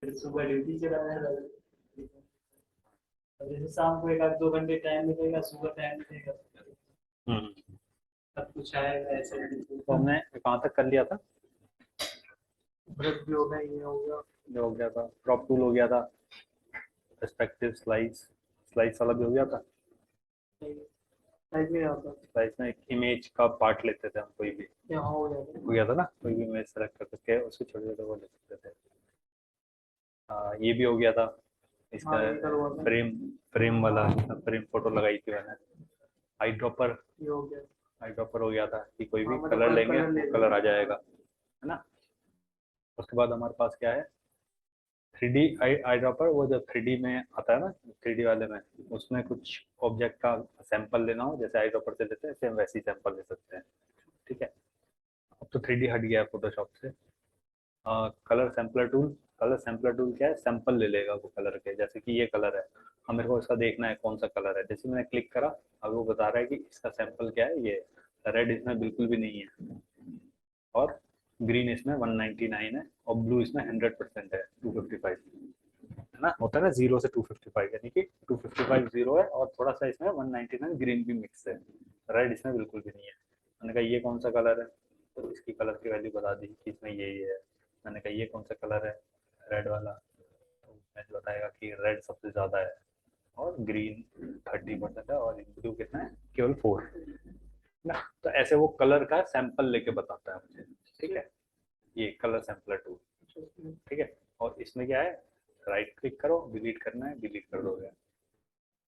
फिर सुबह ड्यूटी चला जाएगा। अब जैसे शाम को 1 आध 2 घंटे टाइम मिलेगा, सुबह टाइम मिलेगा, हम्म। सब कुछ आएगा ऐसे। तो हमने कहाँ तक कर लिया था? ब्रेक भी हो गया, ये हो गया। जो हो गया था क्रॉप टूल हो गया था, पर्सपेक्टिव स्लाइस, स्लाइस वाला भी हो गया था। टाइप में आता स्लाइस में एक इमेज का पार्ट लेते थे हम, कोई भी यहाँ हो जाएगा। हो गया था ना, कोई भी इमेज सेलेक्ट करके उसको छोटे छोटे वो ले सकते थे। ये भी हो गया था इसका, हाँ ये करवा था, फ्रेम, फ्रेम वाला फ्रेम फोटो लगाई थी मैंने। आई ड्रॉपर, ये हो गया। आई ड्रॉपर हो गया था कि कोई भी हाँ मतलब कलर कोई लेंगे कलर ले वो लो। कलर आ जाएगा, है ना। उसके बाद हमारे पास क्या है, 3D आई आई ड्रॉपर, वो जो 3D में आता है ना, 3D वाले में, उसमें कुछ ऑब्जेक्ट का सैंपल लेना हो, जैसे आई ड्रॉपर से लेते हैं सेम वैसे ही सैंपल ले सकते हैं। ठीक है, अब तो 3D हट गया है फोटोशॉप से। Colour sampler tool, colour sampler tool क्या है, सैंपल ले लेगा वो कलर के, जैसे कि ये कलर है, अब मेरे को इसका देखना है कौन सा कलर है, जैसे मैंने क्लिक करा अब वो बता रहा है कि इसका सैंपल क्या है, ये रेड इसमें बिल्कुल भी नहीं है, और ग्रीन इसमें 199 है, और ब्लू इसमें 100% है 255, है ना, होता है ना 0 से 255, यानी कि 255 जीरो है और थोड़ा सा इसमें 199 ग्रीन भी मिक्स है, रेड इसमें बिल्कुल भी नहीं है। मैंने कहा ये कौन सा कलर है, तो इसकी कलर की वैल्यू बता दी कि इसमें ये है। मैंने कहा ये कौन सा कलर है, रेड वाला, तो उसमें बताएगा कि रेड सबसे ज़्यादा है, और ग्रीन 30% है, और ब्लू कितना है, केवल 4 ना। तो ऐसे वो कलर का सैंपल लेके बताता है मुझे। ठीक है, ये कलर सैंपलर टूल। ठीक है, और इसमें क्या है, राइट क्लिक करो, डिलीट करना है डिलीट कर दोगे।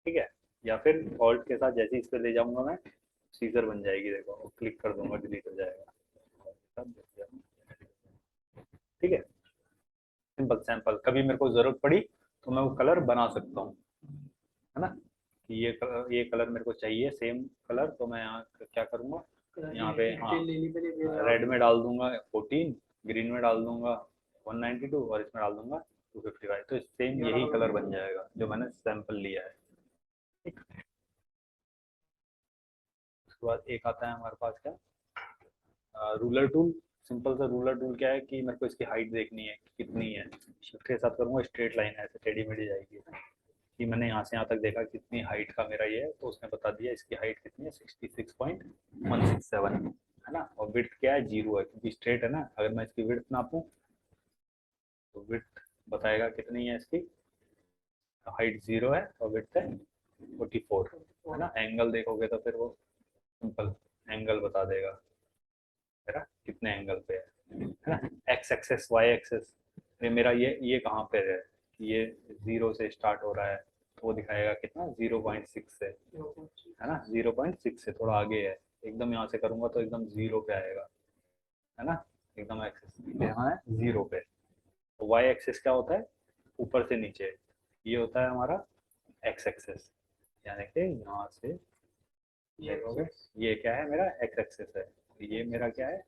ठीक है, या फिर ऑल्ट के साथ जैसे इस पे ले जाऊंगा मैं, सीजर बन जाएगी, देखो, और क्लिक कर दूंगा डिलीट हो जाएगा। ठीक है, सिंपल सैंपल, कभी मेरे को जरूरत पड़ी तो मैं वो कलर बना सकता हूँ, है ना, कि ये कलर मेरे को चाहिए सेम कलर, तो मैं यहाँ क्या करूँगा, यहाँ पे हाँ रेड में डाल दूंगा 14, ग्रीन में डाल दूंगा 192, और इसमें डाल दूंगा 255, तो सेम यही कलर बन जाएगा जो मैंने सैंपल लिया है। ठीक, उसके बाद एक आता है हमारे पास क्या, रूलर टूल। सिंपल सा रूलर टूल क्या है कि मेरे को इसकी हाइट देखनी है कि कितनी है, शिफ्ट के साथ करूँगा स्ट्रेट लाइन ऐसे टेढ़ी मेढ़ी जाएगी, कि मैंने यहाँ से यहाँ तक देखा कितनी हाइट का मेरा ये है, तो उसने बता दिया इसकी हाइट कितनी है, 66.167, है ना, और विड्थ क्या है, 0 है, क्योंकि स्ट्रेट है ना, अगर मैं इसकी विड्थ नापूं तो विड्थ बताएगा कितनी है इसकी, हाइट 0 है और विड्थ है 44, है ना, एंगल देखोगे तो फिर वो सिंपल एंगल बता देगा, है ना, कितने एंगल पे है ना, एक्स एक्सेस वाई एक्सेस, मेरा ये कहाँ पे है, ये 0 से स्टार्ट हो रहा है, तो वो दिखाएगा कितना, 0.6 से, है ना, 0.6 से थोड़ा आगे है, एकदम यहाँ से करूंगा तो एकदम 0 पे आएगा, है ना, एकदम एक्सेस यहाँ है 0 पे। तो वाई एक्सेस क्या होता है, ऊपर से नीचे, ये होता है हमारा एक्स एक्सेस, यानी कि यहाँ से देखोगे ये क्या है, मेरा एक्स एक्सेस है, ये मेरा क्या है,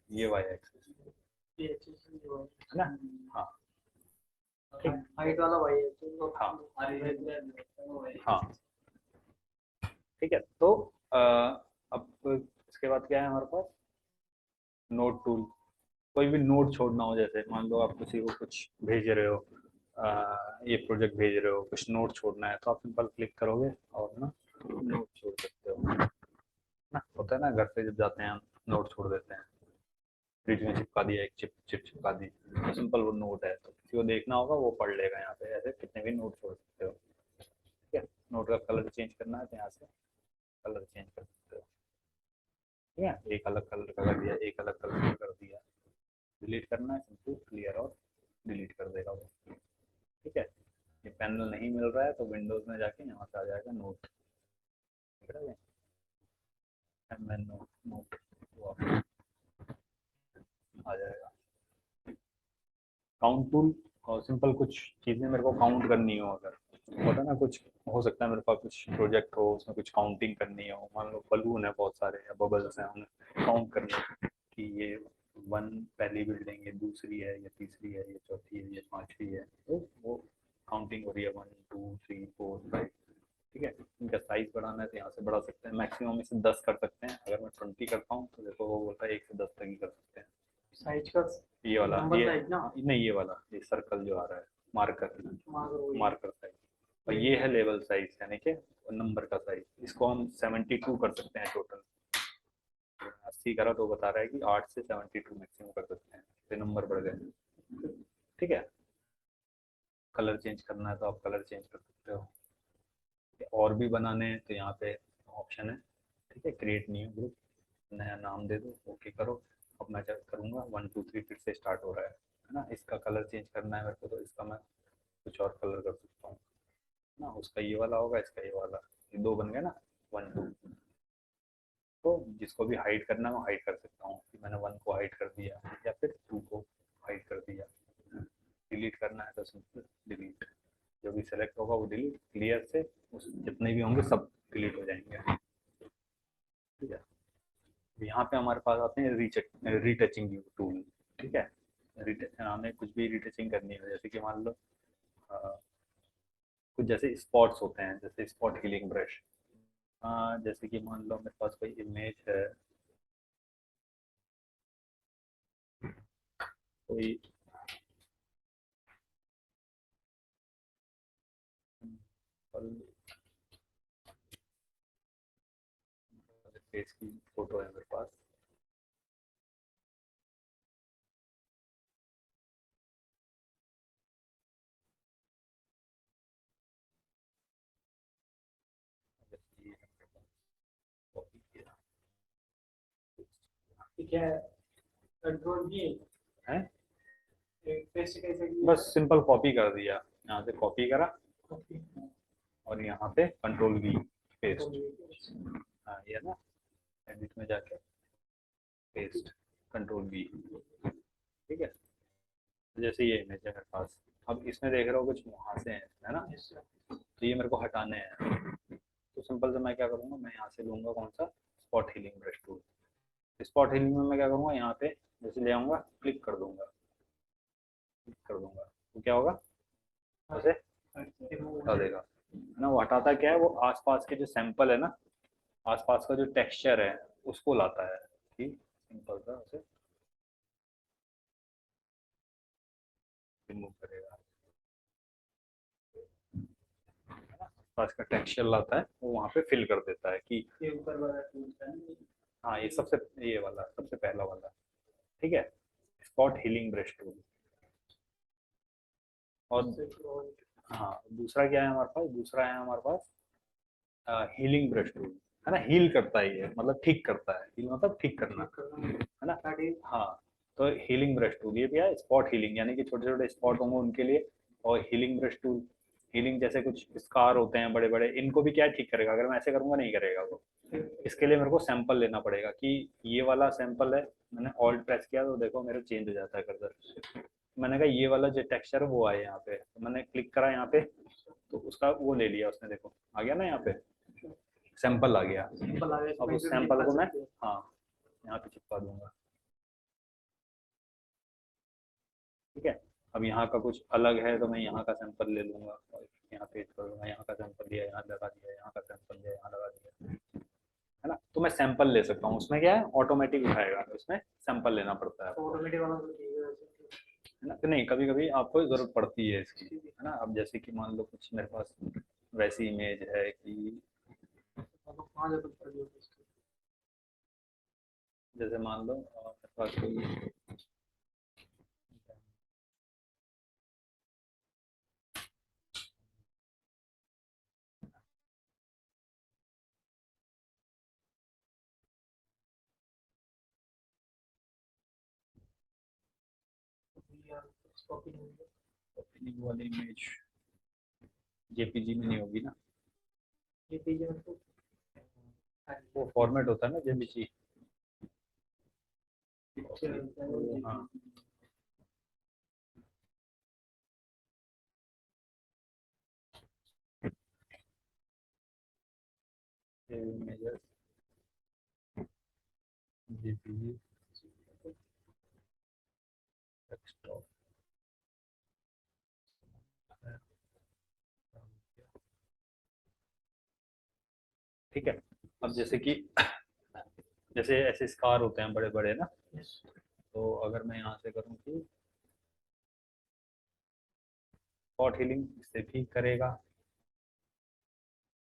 ये वाई एक्सेस, है ना। हाँ, ठीक, हाइट वाला भाई है तो हाँ हाँ, ठीक है, तो अब इसके बाद क्या है हमारे पास, नोट टूल। कोई भी नोट छोड़ना हो, जैसे मान लो आप किसी को कुछ भेज रहे हो, ये प्रोजेक्ट भेज रहे हो, कुछ नोट छोड़ना है, तो आप सिंपल क्लिक करोगे और ना नोट छोड़ सकते हो ना, होता है ना, घर पे जब जाते हैं हम नोट छोड़ देते हैं, फ्रिज में चिपका दिया, एक चिप चिप चिपका दी, तो सिंपल वो नोट है, तो किसी को देखना होगा वो पढ़ लेगा, यहाँ पे ऐसे कितने भी नोट छोड़ सकते हो। ठीक है, नोट का कलर चेंज करना है तो यहाँ से कलर चेंज कर सकते हो। ठीक है, एक अलग कलर का कर दिया, एक अलग कलर का कर दिया, डिलीट करना है सिंपल क्लियर, और डिलीट कर देगा वो। ठीक है, ये पैनल नहीं मिल रहा है तो विंडोज में जाके यहाँ से आ जाएगा नोट, ठीक है, एम नोट नोट आ जाएगा। काउंट टूल, और सिंपल कुछ चीज़ें मेरे को काउंट करनी हो, अगर होता है ना कुछ, हो सकता है मेरे पास कुछ प्रोजेक्ट हो उसमें कुछ काउंटिंग करनी हो, मान लो बलून है बहुत सारे या बबल्स हैं, उन्हें काउंट करनी है कि ये 1 पहली बिल्डिंग है, दूसरी है, ये तीसरी है, ये चौथी है, ये पांचवी है, तो वो काउंटिंग हो रही है 1 2 3 4 5। ठीक है, इनका साइज बढ़ाना है तो यहाँ से बढ़ा सकते हैं, मैक्सिमम इसे 10 कर सकते हैं, अगर मैं 20 करता हूँ तो देखो वो बोलता है 1 से 10 तक ही कर सकते हैं, साइज का ये वाला, नंबर ये साइज ना, नहीं, ये वाला, ये सर्कल जो आ रहा है, मार्कर, मार्कर मार्कर साइज। और ये है लेवल साइज, यानी कि नंबर का साइज। इसको हम 72 कर सकते हैं टोटल। 80 करा तो बता रहा है कि 8 से 72 मैक्सिमम कर सकते हैं, तो नंबर बढ़ गए। ठीक है, कलर चेंज करना है तो आप कलर चेंज कर सकते हो, और भी बनाने हैं तो यहाँ पे ऑप्शन है। ठीक है, क्रिएट न्यू ग्रुप, नया नाम दे दो, ओके करो। अब मैं क्या करूँगा, 1 2 3 फिर से स्टार्ट हो रहा है ना। इसका कलर चेंज करना है मेरे को, तो इसका मैं कुछ और कलर कर सकता हूँ ना। उसका ये वाला होगा, इसका ये वाला, ये दो बन गए ना, 1 2। तो जिसको भी हाइड करना है मैं हाइड कर सकता हूँ, कि मैंने 1 को हाइड कर दिया या फिर 2 को हाइड कर दिया। डिलीट करना है तो सिंपल डिलीट, जो भी सेलेक्ट होगा वो डिलीट, क्लियर से उस जितने भी होंगे सब डिलीट हो जाएंगे। ठीक है, यहाँ पे हमारे पास आते हैं रीटचिंग टूल। ठीक है, हमें कुछ भी रीटचिंग करनी है, जैसे कि मान लो कुछ जैसे स्पॉट्स होते हैं, जैसे स्पॉट हीलिंग ब्रश। जैसे कि मान लो मेरे पास कोई इमेज है, कोई फेस की फोटो है मेरे पास, कॉपी किया ठीक है, कंट्रोल की है, पेस्ट कैसे किया? बस सिंपल कॉपी कर दिया, यहाँ से कॉपी करा कॉपी, और यहाँ पे कंट्रोल वी, पेस्ट। हाँ, ये ना, एडिट में जाके पेस्ट, कंट्रोल वी। ठीक है, तो जैसे ये इमेज है मेरे पास, अब इसमें देख रहे हो कुछ वहाँ से है ना, तो ये मेरे को हटाने हैं। तो सिंपल से मैं क्या करूँगा, मैं यहाँ से लूँगा कौन सा, spot healing brush tool. Spot healing में मैं क्या करूँगा, यहाँ पे जैसे ले आऊँगा, क्लिक कर दूंगा, क्लिक कर दूंगा, तो क्या होगा, वैसे हटा देगा ना। वो हटाता क्या है, वो आसपास के जो सैंपल है ना, आसपास का जो टेक्सचर है उसको लाता है। ठीक, सिंपल सा उसे रिमूव करेगा, आसपास का टेक्सचर लाता है, वो वहाँ पे फिल कर देता है कि ये ऊपर वाला टूल था ना, हाँ, ये सबसे, ये वाला सबसे पहला वाला। ठीक है, स्पॉट हीलिंग ब्रश टूल। और हाँ, दूसरा क्या है हमारे पास, दूसरा है हमारे पास हीलिंग ब्रश टूल, है ना। हील करता है ये, मतलब ठीक करता है, हील मतलब ठीक करना, है ना। हाँ, तो हीलिंग ब्रश टूल ये भी है, स्पॉट हीलिंग, यानी कि छोटे छोटे स्पॉट होंगे उनके लिए। और हीलिंग ब्रश टूल, हीलिंग जैसे कुछ स्कार होते हैं बड़े बड़े, इनको भी क्या ठीक करेगा, अगर मैं ऐसे करूंगा नहीं करेगा वो। इसके लिए मेरे को सैंपल लेना पड़ेगा, कि ये वाला सैंपल है, मैंने ऑल्ट प्रेस किया तो देखो मेरे चेंज हो जाता है कर्सर। मैंने कहा ये वाला जो टेक्सचर है वो आए यहाँ पे, तो मैंने क्लिक करा यहाँ पे, तो उसका वो ले लिया उसने, देखो आ गया ना यहाँ पे, सैंपल आ गया। अब उस सैंपल को मैं, हाँ, यहाँ पे चिपका दूंगा। ठीक है, अब यहाँ का कुछ अलग है तो मैं यहाँ का सैंपल ले लूंगा और यहाँ पेस्ट कर दूंगा, यहाँ का सैंपल लिया यहाँ लगा दिया, यहाँ का सैंपल लिया यहाँ लगा दिया, है ना। तो मैं सैंपल ले सकता हूँ, उसमें क्या है, ऑटोमेटिक उठाएगा, उसमें सैंपल लेना पड़ता है, ऑटोमेटिक वाला तो है ना। तो नहीं, कभी कभी आपको जरूरत पड़ती है इसकी, है ना। अब जैसे कि मान लो कुछ मेरे पास वैसी इमेज है कि, कहाँ जरूरत पड़ी होगी इसकी? जैसे मान लो मेरे पास कोई, कॉपी नहीं होगी। ओपनिंग वाली इमेज जेपीजी में नहीं होगी ना, ये पेज है मतलब, वो फॉर्मेट होता है ना जेपीजी। पिक्चर होता है वो हाँ, इमेजेस जेपीजी डेस्कटॉप। ठीक है, अब जैसे कि जैसे ऐसे स्कार होते हैं बड़े बड़े ना, तो अगर मैं यहाँ से करूँ कि स्पॉट हीलिंग, इससे भी करेगा,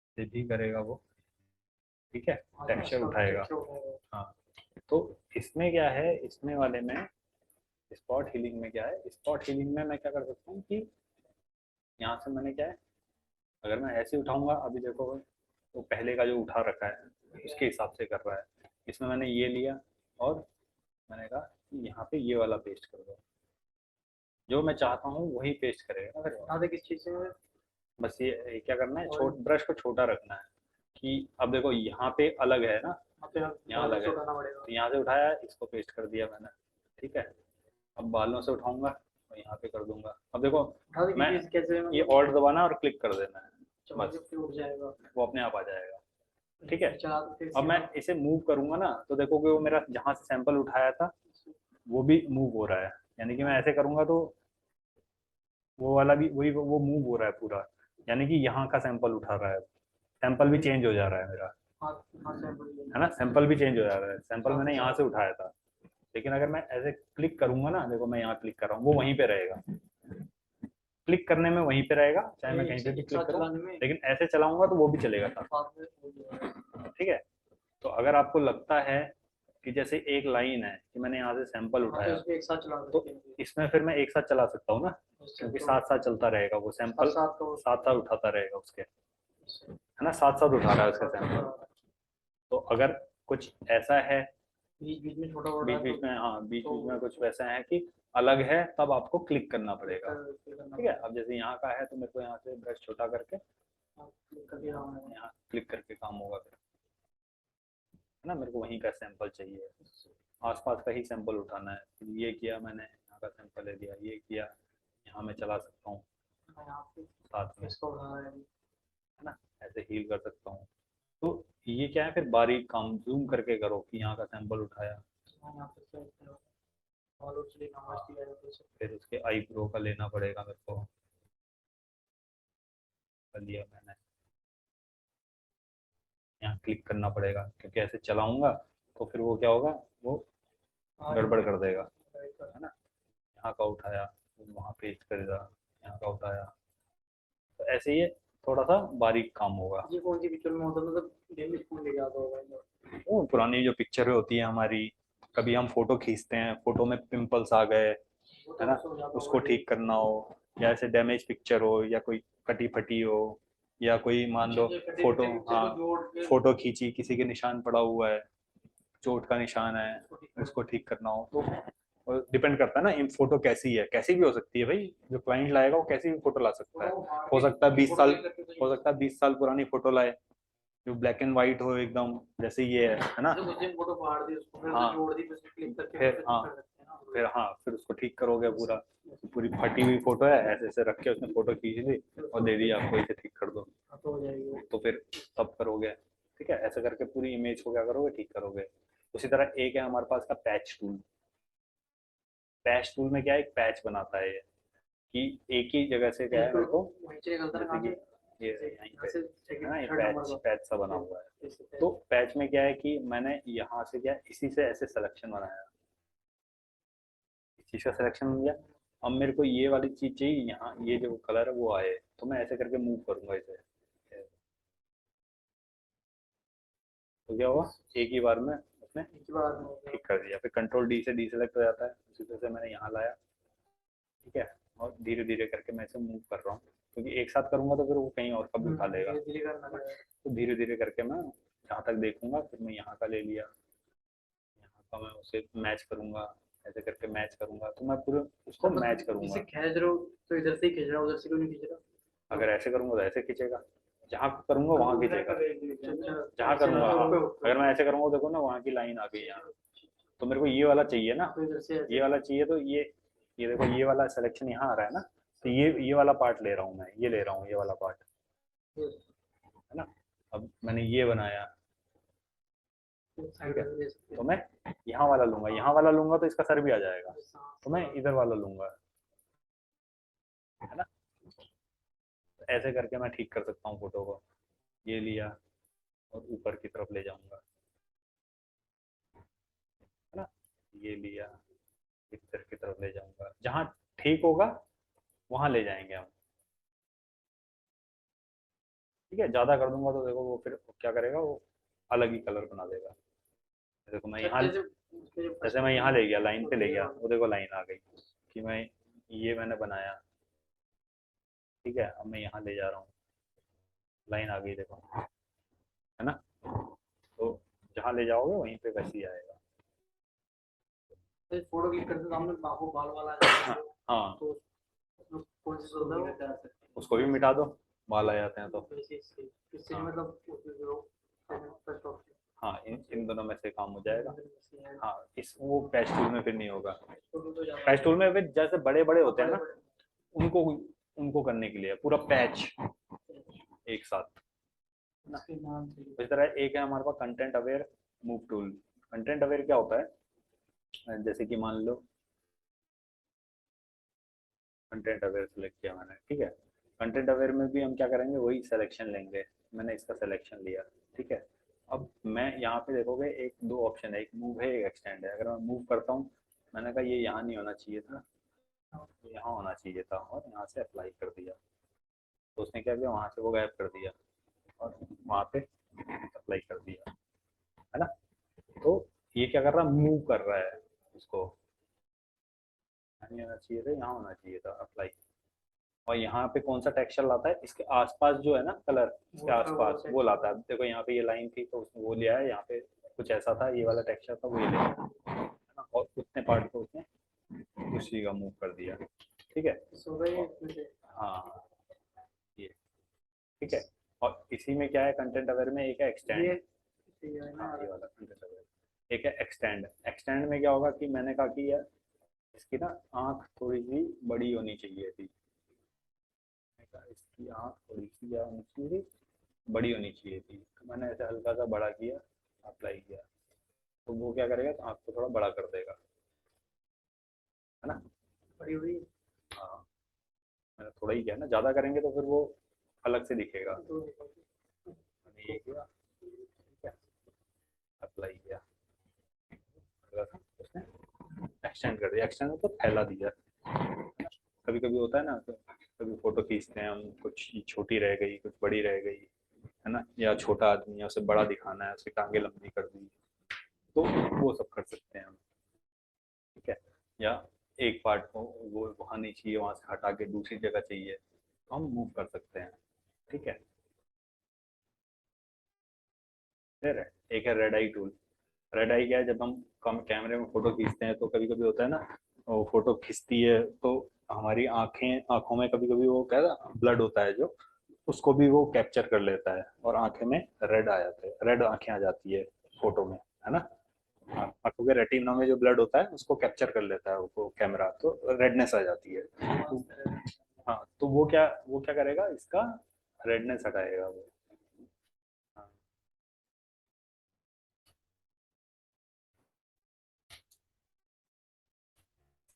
इससे भी करेगा वो, ठीक है, टेक्सचर उठाएगा। हाँ, तो इसमें क्या है, इसमें वाले में स्पॉट हीलिंग में क्या है, स्पॉट हीलिंग में मैं क्या कर सकता हूँ कि यहाँ से मैंने क्या है, अगर मैं ऐसे उठाऊंगा, अभी देखो तो पहले का जो उठा रखा है उसके हिसाब से कर रहा है। इसमें मैंने ये लिया और मैंने कहा कि यहाँ पे ये वाला पेस्ट कर दो, जो मैं चाहता हूँ वही पेस्ट करेगा ना फिर। आधे किस चीज से बस ये क्या करना है, ब्रश को छोटा रखना है कि अब देखो यहाँ पे अलग है ना, यहाँ अलग है, तो यहाँ से उठाया, इसको पेस्ट कर दिया मैंने, ठीक है। अब बालों से उठाऊंगा और यहाँ पे कर दूंगा। अब देखो मैं ये ऑल्ट दबाना और क्लिक कर देना है, बस वो अपने आप आ जाएगा, ठीक है। अब मैं इसे मूव करूंगा ना, तो देखोगे वो मेरा जहाँ से सैंपल उठाया था वो भी मूव हो रहा है, यानी कि मैं ऐसे करूंगा तो वो वाला भी वही वो मूव हो रहा है पूरा, यानी कि यहाँ का सैंपल उठा रहा है, सैंपल भी चेंज हो जा रहा है मेरा, है ना, सैंपल भी चेंज हो जा रहा है, सैंपल मैंने यहाँ से उठाया था। लेकिन अगर मैं ऐसे क्लिक करूंगा ना, देखो मैं यहाँ क्लिक कर रहा हूँ, वो वहीं पे रहेगा, क्लिक करने में वहीं पे रहेगा, चाहे मैं कहीं पे भी क्लिक करूँ, लेकिन ऐसे चलाऊंगा तो वो भी चलेगा था, ठीक है। तो अगर आपको लगता है कि जैसे एक लाइन है कि मैंने यहाँ से सैंपल उठाया, तो इसमें फिर मैं एक साथ चला सकता हूँ ना, क्योंकि साथ साथ चलता रहेगा वो सैंपल, साथ साथ उठाता रहेगा उसके, है ना, साथ साथ उठा रहा है उसका सैंपल। तो अगर कुछ ऐसा है बीच बीच में, हाँ बीच बीच में कुछ वैसा है कि अलग है, तब आपको क्लिक करना पड़ेगा, ठीक है। अब जैसे यहाँ का है तो मेरे को यहाँ से ब्रश छोटा करके यहाँ क्लिक करके काम होगा फिर, है ना, मेरे को वहीं का सैंपल चाहिए, आसपास का ही सैंपल उठाना है। फिर ये किया मैंने, यहाँ का सैंपल ले लिया, ये किया, यहाँ मैं चला सकता हूँ साथ में, है ना, ऐसे हील कर सकता हूँ। तो ये क्या है, फिर बारीक काम जूम करके करो कि यहाँ का सैंपल उठाया, फिर उसके आईब्रो का लेना पड़ेगा मेरे को, कर लिया मैंने, यहाँ क्लिक करना पड़ेगा क्योंकि ऐसे चलाऊंगा तो फिर वो क्या होगा, वो गड़बड़ कर देगा, है ना। यहाँ का उठाया, वहाँ पेस्ट करेगा, यहाँ का उठाया, तो ऐसे ही थोड़ा सा बारीक काम होगा। ये कौन सी पिक्चर में होता है, मतलब ले जाता होगा वो पुरानी जो पिक्चर होती है हमारी, कभी हम फोटो खींचते हैं, फोटो में पिंपल्स आ गए, है ना, उसको ठीक करना हो, या ऐसे डैमेज पिक्चर हो, या कोई कटी फटी हो, या कोई मान लो फोटो, हाँ फोटो खींची, किसी के निशान पड़ा हुआ है, चोट का निशान है, उसको ठीक करना हो, तो डिपेंड करता है ना इन फोटो कैसी है, कैसी भी हो सकती है भाई, जो क्लाइंट लाएगा वो कैसी भी फोटो ला सकता है, हो सकता है 20 साल, हो सकता है 20 साल पुरानी फोटो लाए जो ब्लैक एंड व्हाइट हो एकदम, जैसे ये है ना, हाँ फिर हाँ फिर उसको ठीक करोगे पूरा, पूरी फटी हुई फोटो है, ऐसे ऐसे रख के उसने फोटो खींच ली और दे दी आपको, इसे ठीक कर दो, तो फिर तब करोगे, ठीक है। ऐसे करके पूरी इमेज को क्या करोगे, ठीक करोगे। उसी तरह एक है हमारे पास का पैच टूल, पैच टूल में क्या है, एक पैच बनाता है ये, कि एक ही जगह से क्या है मेरे को, जैसे कि ये यहीं पे है ना, ये पैच पैच सा बना हुआ है, तो पैच में क्या है कि मैंने यहाँ से क्या, इसी से ऐसे सिलेक्शन बनाया, इस चीज का सिलेक्शन हो गया। अब मेरे को ये वाली चीज चाहिए, यहाँ ये जो कलर है वो आए, तो मैं ऐसे करके मूव करूंगा इसे, तो क्या हुआ, एक ही बार में उसने ठीक कर दिया। फिर कंट्रोल डी से डी सेलेक्ट हो जाता है, उसी तरह से मैंने यहाँ लाया, ठीक है, और धीरे धीरे करके मैं इसे मूव कर रहा हूँ, क्योंकि एक साथ करूंगा तो फिर वो कहीं और का भी उठा लेगा, तो धीरे धीरे करके मैं जहाँ तक देखूंगा, फिर मैं यहाँ का ले लिया, यहाँ का मैं उसे मैच करूंगा, ऐसे करके मैच करूंगा, तो मैं पूरे उसको मैच करूंगा। खींच रहा हूँ तो इधर से ही खींच रहा हूँ, उधर से क्यों नहीं खींच रहा, अगर ऐसे करूंगा तो ऐसे खींचेगा, जहाँ करूंगा वहां खींचेगा, जहाँ करूंगा, हाँ अगर मैं ऐसे करूंगा देखो ना, वहाँ की लाइन आ गई यहाँ, तो मेरे को ये वाला चाहिए ना, ये वाला चाहिए, तो ये देखो ये वाला सिलेक्शन यहाँ आ रहा है ना, तो ये वाला पार्ट ले रहा हूँ मैं, ये ले रहा हूँ ये वाला पार्ट, है ना। अब मैंने ये बनाया, ठीक है, तो मैं यहाँ वाला लूंगा, यहाँ वाला लूंगा तो इसका सर भी आ जाएगा, तो मैं इधर वाला लूंगा, है ना। तो ऐसे करके मैं ठीक कर सकता हूँ फोटो को, ये लिया और ऊपर की तरफ ले जाऊंगा, है ना, ये लिया पिक्चर की तरफ ले जाऊंगा, जहाँ ठीक होगा वहां ले जाएंगे हम। ठीक है, ज्यादा कर दूंगा तो देखो वो फिर क्या करेगा, वो अलग ही कलर बना देगा। देखो मैं यहाँ, जैसे मैं यहाँ ले गया, लाइन पे ले गया, वो देखो लाइन आ गई कि मैं ये मैंने बनाया। ठीक है, अब मैं यहाँ ले जा रहा हूँ, लाइन आ गई देखो, है ना। तो जहाँ ले जाओगे वहीं पे वैसे ही आएगा। फोटो क्लिक करते सामने बाबू बाल वाला आ जाता है, हाँ, तो उसमें कौन सी सुविधा होता है? उसको भी मिटा दो, बाल आ जाते हैं तो। इससे हाँ। मतलब उसमें जो फर्स्ट ऑप्शन हाँ, इन दोनों में से काम हो जाएगा। हाँ, इस वो पैच टूल में फिर नहीं होगा। पैच टूल में फिर जैसे बड़े बड़े होते हैं ना, उनको उनको करने के लिए पूरा पैच एक साथ ना। इस तरह एक है हमारे पास content aware move tool. Content aware क्या होता है, जैसे कि मान लो कंटेंट अवेयर सेलेक्ट किया मैंने, ठीक है। कंटेंट अवेयर में भी हम क्या करेंगे, वही सिलेक्शन लेंगे। मैंने इसका सिलेक्शन लिया, ठीक है। अब मैं यहाँ पे देखोगे एक दो ऑप्शन है, एक मूव है एक एक्सटेंड है। अगर मैं मूव करता हूँ, मैंने कहा ये यहाँ नहीं होना चाहिए था, यहाँ होना चाहिए था, और यहाँ से अप्लाई कर दिया, तो उसने क्या किया, वहाँ से वो गायब कर दिया और वहाँ पे अप्लाई कर दिया, है ना। तो ये क्या कर रहा है, मूव कर रहा है उसको, नहीं होना चाहिए था, यहाँ होना चाहिए था, अप्लाई। और यहाँ पे कौन सा टेक्सचर लाता है, इसके आसपास जो है ना कलर, इसके आसपास वो लाता है। देखो यहाँ पे ये लाइन थी तो उसने वो लिया है, यहाँ पे कुछ ऐसा था, ये वाला टेक्सचर था, वो ये लिया है ना। और उतने पार्ट को उसने उसी का मूव कर दिया, ठीक है। हाँ, ये ठीक है। और इसी में क्या है, कंटेंट अवेयर में एक है एक्सटेंड। हाँ, ये वाला कंटेंट अवेयर। एक है एक्सटेंड। एक्सटेंड में क्या होगा कि मैंने कहा कि यार इसकी ना आँख थोड़ी सी बड़ी होनी चाहिए थी, इसकी आँख थोड़ी सी क्या होनी चाहिए थी, बड़ी होनी चाहिए थी। तो मैंने ऐसे हल्का सा बड़ा किया, अप्लाई किया, तो वो क्या करेगा, तो आँख को थोड़ा बड़ा कर देगा, है ना। बड़ी हुई। हाँ, मैंने थोड़ा ही किया ना, ज़्यादा करेंगे तो फिर वो अलग से दिखेगा। मैंने ये किया, ठीक है, अप्लाई किया, उसने एक्सटेंड कर दिया। एक्सटेंड तो फैला दिया। कभी कभी होता है ना, तो कभी फोटो खींचते हैं हम, कुछ छोटी रह गई, कुछ बड़ी रह गई, है ना, या छोटा आदमी है उसे बड़ा दिखाना है, उसकी टांगे लंबी कर दी, तो वो सब कर सकते हैं हम, ठीक है। या एक पार्ट को वो वहाँ नहीं चाहिए, वहाँ से हटा के दूसरी जगह चाहिए, तो हम मूव कर सकते हैं, ठीक है। फिर एक है रेड आई टूल। रेड आई क्या है, जब हम कम कैमरे में फोटो खींचते हैं तो कभी कभी होता है ना, वो फोटो खींचती है तो हमारी आंखों में कभी कभी वो क्या है, ब्लड होता है जो, उसको भी वो कैप्चर कर लेता है, और आंखें में रेड आ जाते हैं, रेड आंखें आ जाती है फोटो में, है ना। हाँ, आंखों के रेटिना में जो ब्लड होता है उसको कैप्चर कर लेता है वो कैमरा, तो रेडनेस आ जाती है। तो, हाँ, तो वो क्या करेगा, इसका रेडनेस हटाएगा वो। हाँ,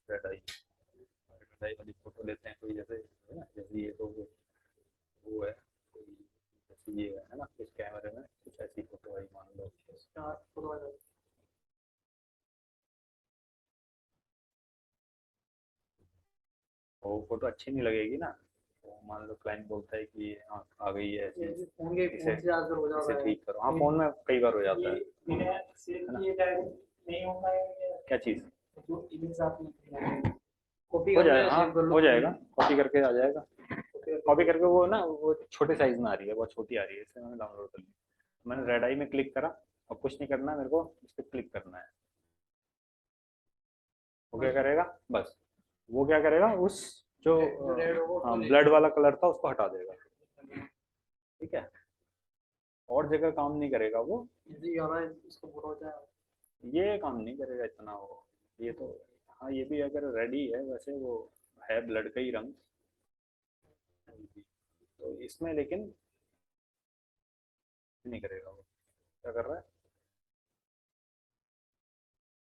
रेड आई, रेड आई वाली फोटो लेते हैं कोई, जैसे है ना, जैसे ये तो वो है कोई, जैसे ये है ना, इस कैमरे में कुछ ऐसी फोटो आई मान लो, वो फोटो अच्छी नहीं लगेगी ना। तो मान लो क्लाइंट बोलता है कि हाँ आ गई है ऐसी, इसे ठीक करो। हाँ, फोन में कई बार हो जाता है ना। क्या चीज़ हो जाएगा, हाँ हो जाएगा, कॉपी करके आ जाएगा। कॉपी करके वो ना, वो छोटे साइज में आ रही है, बहुत छोटी आ रही है, इसलिए मैंने डाउनलोड कर ली। मैंने रेड आई में क्लिक करा, और कुछ नहीं करना है मेरे को, इस पर क्लिक करना है। वो क्या करेगा, बस वो क्या करेगा, उस जो हाँ ब्लड वाला कलर था उसको हटा देगा, ठीक है। और जगह काम नहीं करेगा वो, ये काम नहीं करेगा इतना वो, ये तो। हाँ, ये भी अगर रेडी है, वैसे वो है ब्लड का ही रंग, तो इसमें लेकिन नहीं करेगा वो। क्या कर रहा है,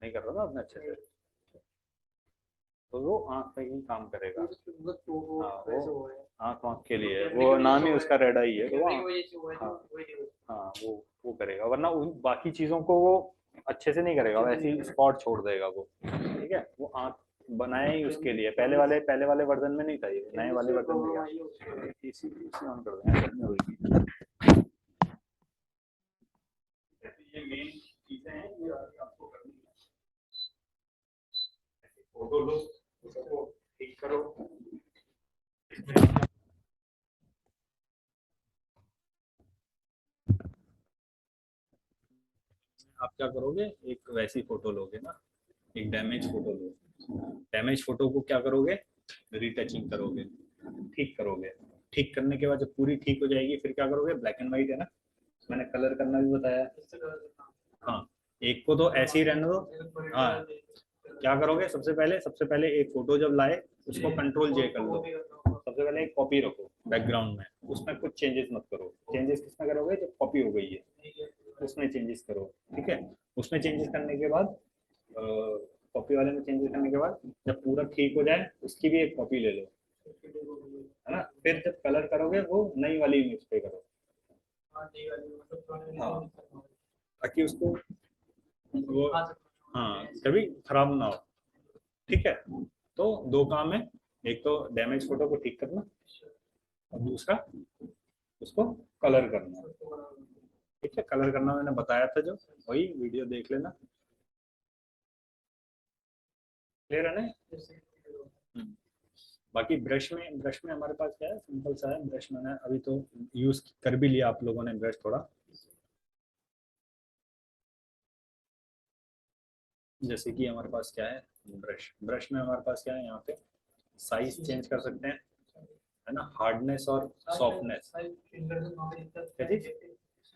नहीं कर रहा ना अपने अच्छे से, तो वो आँख पे ही काम करेगा। हाँ, वो आँख आँख के लिए है, वो नाम ही उसका रेड आई है, तो वो हाँ, हाँ वो करेगा, वरना उन बाकी चीज़ों को वो अच्छे से नहीं करेगा, वैसे ही स्पॉट छोड़ देगा वो, ठीक है। वो आँख बनाया ही उसके लिए, पहले वाले वर्जन में नहीं था ये, नए वाले वर्जन में गया। इसी इसी ऑन कर देंगे, गर्मी होगी। ये मेन चीजें हैं, ये आपको करनी है। फोटो लो, फोटो को ठीक करो। आप क्या करोगे, एक वैसी फोटो लोगे ना, एक डैमेज फोटो लो। डैमेज फोटो को क्या करोगे, रीटचिंग करोगे, ठीक करोगे। ठीक करने के बाद जब पूरी ठीक हो जाएगी फिर क्या करोगे, ब्लैक एंड व्हाइट है ना, मैंने कलर करना भी बताया। हाँ, एक को तो ऐसे ही रहने दो। हाँ, क्या करोगे, सबसे पहले एक फोटो जब लाए उसको कंट्रोल जे कर लो। सबसे पहले एक कॉपी रखो बैकग्राउंड में, उसमें कुछ चेंजेस मत करो। चेंजेस किसमें करोगे, जब कॉपी हो गई है उसमें चेंजेस करो, ठीक है। उसमें चेंजेस करने के बाद, कॉपी वाले में चेंजेस करने के बाद जब पूरा ठीक हो जाए उसकी भी एक कॉपी ले लो, है ना। फिर जब कलर करोगे वो नई वाली इमेज पे करो। हाँ, ताकि उसको वो, हाँ, कभी खराब ना हो, ठीक है। तो दो काम है, एक तो डैमेज फोटो को ठीक करना और दूसरा उसको कलर करना, ठीक है। कलर करना मैंने बताया था, जो वही वीडियो देख लेना। क्लियर है ना। हम्म। बाकी ब्रश में हमारे पास क्या है, सिंपल सा है ब्रश। मैंने अभी तो यूज कर भी लिया, आप लोगों ने ब्रश थोड़ा। जैसे कि हमारे पास क्या है, ब्रश में हमारे पास क्या है, यहाँ पे साइज चेंज कर सकते हैं, है ना, हार्डनेस और सॉफ्टनेस।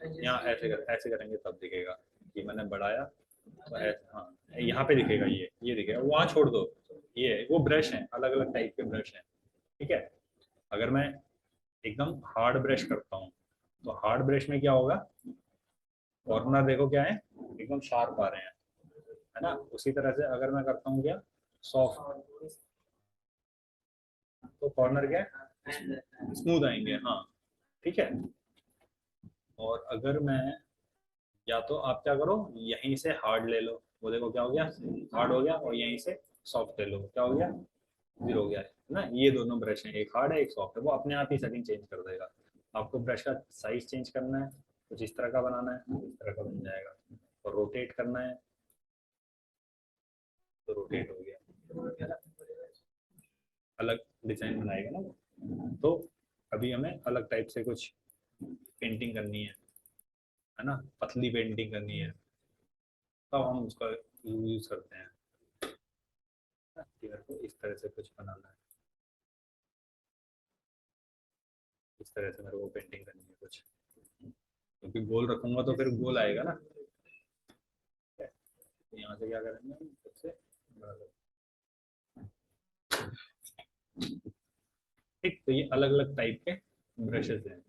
यहाँ ऐसे करेंगे तब दिखेगा कि मैंने बढ़ाया तो ऐसे, हाँ, यहाँ पे दिखेगा, ये दिखेगा, वहाँ छोड़ दो। ये वो ब्रश है, अलग अलग टाइप के ब्रश हैं, ठीक है। अगर मैं एकदम हार्ड ब्रश करता हूँ तो हार्ड ब्रश में क्या होगा, कॉर्नर देखो क्या है, एकदम शार्प आ रहे हैं, है ना। उसी तरह से अगर मैं करता हूँ क्या, सॉफ्ट, तो कॉर्नर क्या है, स्मूथ आएंगे, हाँ, ठीक है। और अगर मैं, या तो आप क्या करो, यहीं से हार्ड ले लो, वो देखो क्या हो गया, हार्ड हो गया, और यहीं से सॉफ्ट ले लो, क्या हो गया, जीरो हो गया, है ना। ये दोनों ब्रश हैं, एक हार्ड है एक सॉफ्ट है, वो अपने आप ही सेटिंग चेंज कर देगा। आपको ब्रश का साइज चेंज करना है, कुछ इस तरह का बनाना है, इस तरह का बन जाएगा। और रोटेट करना है तो रोटेट हो गया, है ना, अलग डिजाइन बनाएगा ना वो। तो अभी हमें अलग टाइप से कुछ पेंटिंग करनी है ना, पतली पेंटिंग करनी है, तब हम उसका यूज करते हैं। फिगर को इस तरह से कुछ बनाना है, इस तरह से मेरे को पेंटिंग करनी है कुछ, क्योंकि गोल रखूंगा तो फिर गोल आएगा ना। तो यहाँ से क्या करेंगे हम, सबसे ठीक। तो ये अलग अलग टाइप के ब्रशेस हैं,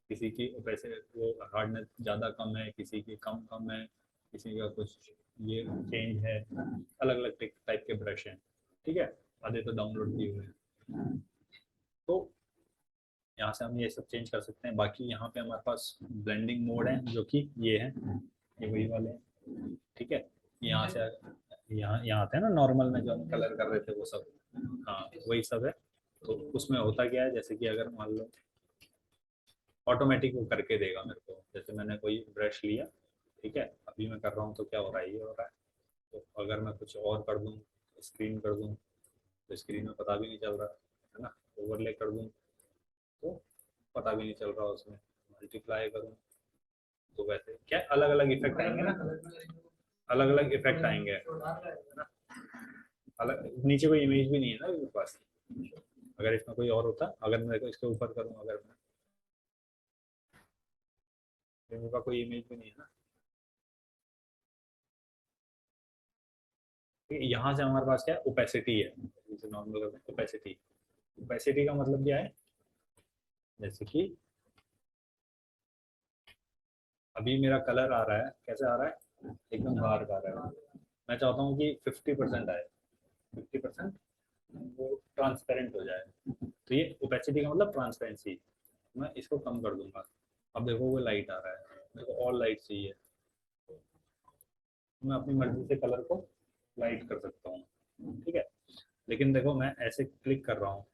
किसी की वैसे वो हार्डनेस ज़्यादा कम है, किसी की कम कम है, किसी का कुछ ये चेंज है, अलग अलग टाइप के ब्रश हैं, ठीक है। आधे तो डाउनलोड किए हुए हैं, तो यहाँ से हम ये सब चेंज कर सकते हैं। बाकी यहाँ पे हमारे पास ब्लेंडिंग मोड है, जो कि ये है, ये वही वाले हैं, ठीक है। यहाँ से यहाँ आते हैं ना, नॉर्मल में जो हम कलर कर रहे थे वो सब, हाँ वही सब है। तो उसमें होता क्या है, जैसे कि अगर मान लो ऑटोमेटिक वो करके देगा मेरे को, जैसे मैंने कोई ब्रश लिया, ठीक है, अभी मैं कर रहा हूँ तो क्या हो रहा है, ये हो रहा है। तो अगर मैं कुछ और कर दूँ, स्क्रीन कर दूँ, तो स्क्रीन में पता भी नहीं चल रहा, है ना। ओवरले कर दूँ तो पता भी नहीं चल रहा उसमें, मल्टीप्लाई करूँ तो वैसे क्या अलग अलग इफेक्ट आएंगे ना, अलग अलग इफेक्ट आएंगे, है ना। अलग नीचे कोई इमेज भी नहीं है ना मेरे पास, अगर इसमें कोई और होता, अगर मैं इसके ऊपर करूँ, अगर मैं, मेरे पास कोई इमेज भी नहीं है ना। यहाँ से हमारे पास क्या है, ओपेसिटी है, जैसे नॉर्मल ओपेसिटी। ओपेसिटी का मतलब क्या है, जैसे कि अभी मेरा कलर आ रहा है, कैसे आ रहा है, एकदम डार्क आ रहा है। मैं चाहता हूँ कि 50% आए, 50% वो ट्रांसपेरेंट हो जाए। तो ये ओपेसिटी का मतलब ट्रांसपेरेंसी। मैं इसको कम कर दूंगा, अब देखो वो लाइट आ रहा है, मेरे को और लाइट चाहिए, मैं अपनी मर्जी से कलर को लाइट कर सकता हूँ, ठीक है। लेकिन देखो मैं ऐसे क्लिक कर रहा हूँ,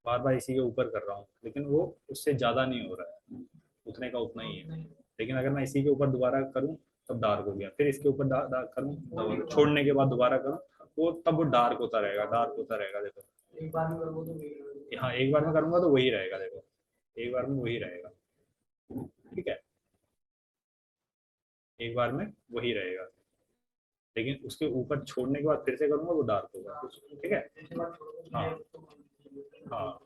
बार बार इसी के ऊपर कर रहा हूँ, लेकिन वो उससे ज़्यादा नहीं हो रहा है, उतने का उतना ही है। लेकिन अगर मैं इसी के ऊपर दोबारा करूँ तब डार्क हो गया, फिर इसके ऊपर डार्क करूँ, छोड़ने के बाद दोबारा करूँ, वो तब वो डार्क होता रहेगा, डार्क होता रहेगा। देखो एक बार में करोगे तो वही करोगे। हाँ, एक बार में करूँगा तो वही रहेगा, देखो एक बार में वही रहेगा, ठीक है, एक बार में वही रहेगा। लेकिन उसके ऊपर छोड़ने के बाद फिर से करूँगा वो डार्क होगा, ठीक है। जैसे बार छोड़ोगे हाँ तो हाँ,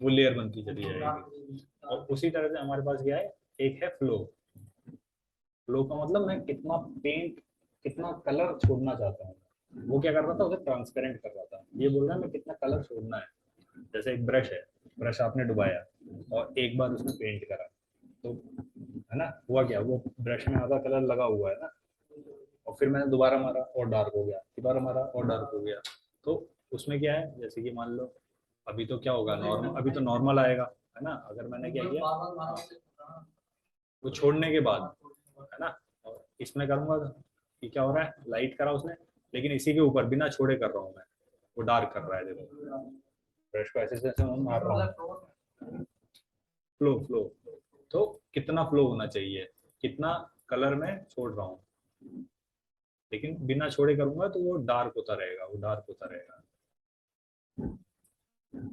वो लेयर बनती चली जाएगी। और उसी तरह से हमारे पास क्या है, एक है फ्लो। फ्लो का मतलब मैं कितना पेंट, कितना कलर छोड़ना चाहता हूँ। वो क्या कर रहा था, उसे ट्रांसपेरेंट कर रहा था, ये बोल रहा है मैं कितना कलर छोड़ना है। जैसे एक ब्रश है, ब्रश आपने डुबाया और एक बार उसमें पेंट करा, तो है ना, हुआ क्या, वो ब्रश में आधा कलर लगा हुआ है ना, और फिर मैंने दोबारा मारा और डार्क हो गया, दोबारा मारा और डार्क हो गया। तो उसमें क्या है, जैसे कि मान लो अभी तो क्या होगा, नॉर्मल, अभी तो नॉर्मल आएगा, है ना। अगर मैंने क्या किया, वो छोड़ने के बाद, है ना, और इसमें करूंगा तो ये क्या हो रहा है, लाइट करा उसने, लेकिन इसी के ऊपर बिना छोड़े कर रहा हूँ मैं, वो डार्क कर रहा है, देखो ब्रश को ऐसे जैसे मैं मार रहा हूँ। फ्लो फ्लो, तो कितना फ्लो होना चाहिए, कितना कलर में छोड़ रहा हूँ, लेकिन बिना छोड़े करूंगा तो वो डार्क होता रहेगा, वो डार्क होता रहेगा,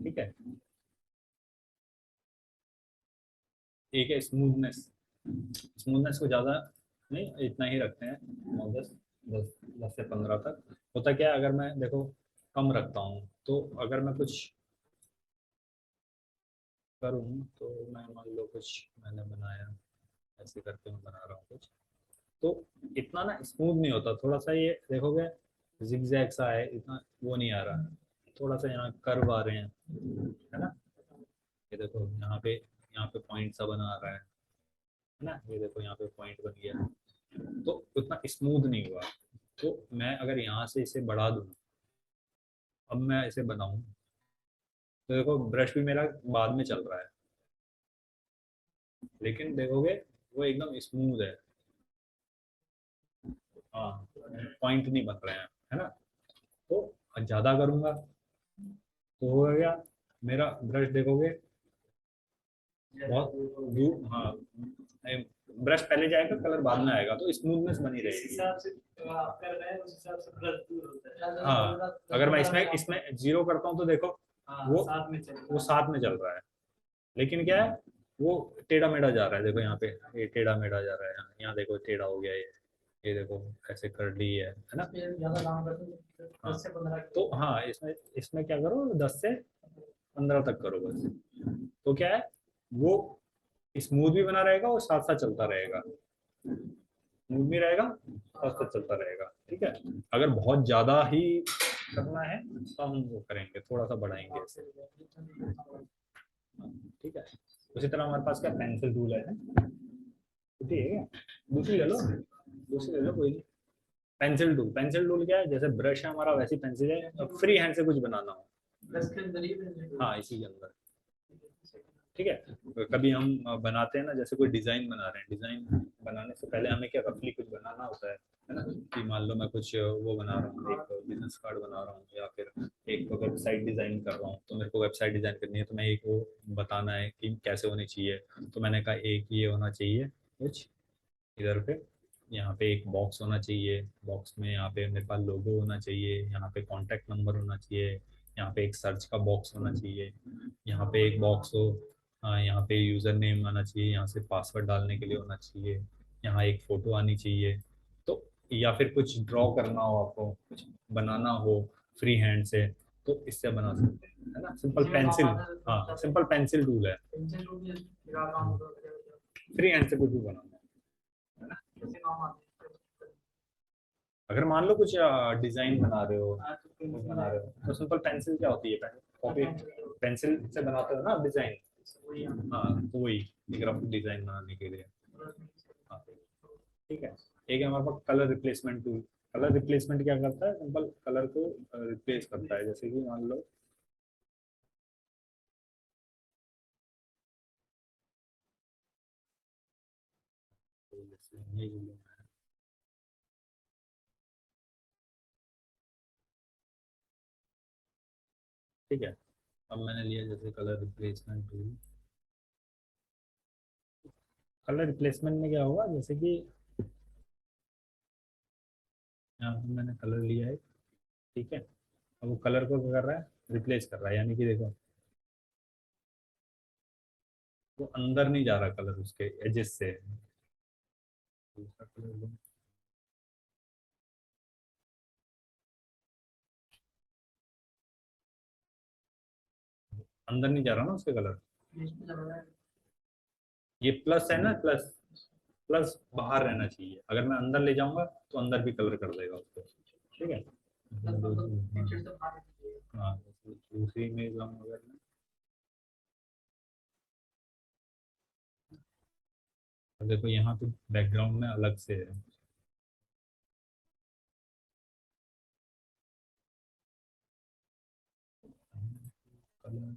ठीक है। एक है स्मूथनेस, स्मूथनेस को ज़्यादा नहीं, इतना ही रखते हैं, 9 10, 10 10 से 15 तक। होता क्या है, अगर मैं देखो कम रखता हूँ, तो अगर मैं कुछ करूँ, तो मैं मान लो कुछ मैंने बनाया, ऐसे करके मैं बना रहा हूँ कुछ, तो इतना ना स्मूथ नहीं होता, थोड़ा सा ये देखोगे जिगजैग सा है, इतना वो नहीं आ रहा, थोड़ा सा यहाँ कर्व आ रहे हैं, है ना। ये देखो यहाँ पे पॉइंट सा बना आ रहा है ना, ये देखो यहाँ पे पॉइंट बन गया, तो उतना स्मूथ नहीं हुआ। तो मैं अगर यहाँ से इसे बढ़ा दूँ, अब मैं इसे बनाऊँ, तो देखो ब्रश भी मेरा बाद में चल रहा है, लेकिन देखोगे वो एकदम स्मूथ है। हाँ, पॉइंट नहीं बन रहे हैं, है ना। तो ज्यादा करूंगा तो हो गया, मेरा ब्रश देखोगे बहुत दूर, हाँ, ब्रश पहले जाएगा कलर बाद में आएगा, तो स्मूथनेस बनी जिस रहेगी। हिसाब से आप कर रहे हैं उस हिसाब से ब्लर दूर होता है। हाँ, अगर मैं इसमें इसमें जीरो करता हूँ तो देखो हाँ, वो साथ में चल वो साथ में चल रहा है, लेकिन क्या है, वो टेढ़ा मेढ़ा जा रहा है, देखो यहाँ पे ये टेढ़ा मेढ़ा जा रहा है, यहाँ देखो टेढ़ा हो गया ये देखो ऐसे कर ली है ना। ज्यादा काम करते हैं हाँ, 10 से 15 तो हाँ, इसमें इसमें क्या करो, 10 से 15 तक करो बस, तो क्या है, वो स्मूथ भी बना रहेगा और साथ साथ चलता रहेगा, स्मूथ भी रहेगा, साथ साथ चलता रहेगा, ठीक है। अगर बहुत ज्यादा ही करना है तो हम वो करेंगे, थोड़ा सा बढ़ाएंगे इसे, ठीक है। उसी तरह हमारे पास क्या पेंसिल टूल है, ठीक है क्या, दूसरी ले लो, दूसरी ले लो, कोई नहीं। पेंसिल टूल क्या है, जैसे ब्रश है हमारा वैसी पेंसिल है, फ्री हैंड से कुछ बनाना हो, प्लस के अंदर ही पेंसिल। हाँ इसी के अंदर, ठीक है। कभी हम बनाते हैं ना, जैसे कोई डिजाइन बना रहे हैं, डिजाइन बनाने से पहले हमें क्या रफली कुछ बनाना होता है ना, कि मान लो मैं कुछ वो बना रहा हूँ, एक बिजनेस कार्ड बना रहा हूँ, या फिर एक वेबसाइट डिजाइन कर रहा हूँ, तो मेरे को वेबसाइट डिजाइन करनी है, तो मैं एक वो बताना है कि कैसे होनी चाहिए, तो मैंने कहा एक ये होना चाहिए कुछ इधर पे, यहाँ पे एक बॉक्स होना चाहिए, बॉक्स में यहाँ पे मेरे पास लोगो होना चाहिए, यहाँ पे कॉन्टैक्ट नंबर होना चाहिए, यहाँ पे एक सर्च का बॉक्स होना चाहिए, यहाँ पे एक बॉक्स हो, हाँ यहाँ पे यूज़र नेम आना चाहिए, यहाँ से पासवर्ड डालने के लिए होना चाहिए, यहाँ एक फ़ोटो आनी चाहिए, तो या फिर कुछ ड्रॉ करना हो, आपको कुछ बनाना हो फ्री हैंड से, तो इससे बना सकते हैं, है ना। सिंपल पेंसिल, हाँ सिंपल पेंसिल टूल है, पेंसिल टूल भी पूरा काम होता है। फ्री हैंड से कुछ भी बनाना है ना। कैसे काम आते हैं। अगर मान लो कुछ डिजाइन बना रहे हो, कुछ बना रहे हो, तो सिंपल पेंसिल क्या होती है, कॉपी पेंसिल से बनाते हो ना डिजाइन, हाँ तो वही एक रफ डिजाइन बनाने के लिए, हाँ ठीक है। एक है हमारे पास colour replacement tool. Colour replacement क्या करता है, सिंपल कलर को रिप्लेस करता है, जैसे कि मान लो जैसे ये ठीक है। अब मैंने लिया जैसे colour replacement tool. Colour replacement में क्या होगा, जैसे कि यहाँ पे मैंने कलर लिया है, ठीक है। अब वो कलर को क्या कर रहा है, रिप्लेस कर रहा है, यानी कि देखो वो अंदर नहीं जा रहा कलर उसके एजेस से। दूसरा कलर लो। अंदर नहीं जा रहा ना उसके कलर। ये प्लस है ना, प्लस प्लस बाहर रहना चाहिए, अगर मैं अंदर ले जाऊंगा तो अंदर भी कलर कर देगा उसको, ठीक है। हाँ, दूसरी इमेज लाऊंगा अगर मैं, तो देखो यहाँ पे बैकग्राउंड में अलग से है। कलर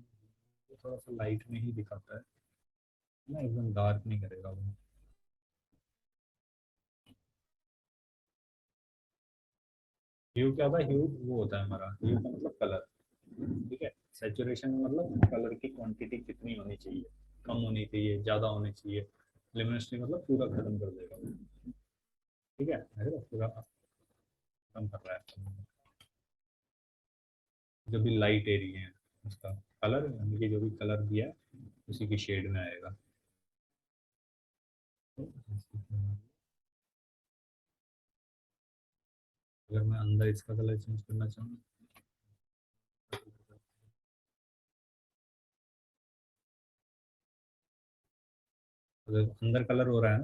थोड़ा सा लाइट में ही दिखाता है ना, एकदम डार्क नहीं करेगा वो। ह्यू क्या होता है, ह्यू वो होता है हमारा, ह्यू का मतलब कलर, ठीक है। सेचुरेशन मतलब कलर की क्वांटिटी कितनी होनी चाहिए, कम होनी चाहिए, ज़्यादा होनी चाहिए। लिमिनिस्टी मतलब पूरा खत्म कर देगा वो, ठीक है, पूरा खत्म कर रहा है। जो भी लाइट एरिया है उसका कलर, यानी कि जो भी कलर दिया है उसी की शेड में आएगा। अगर मैं अंदर इसका कलर चेंज करना चाहूँ, अगर अंदर कलर हो रहा है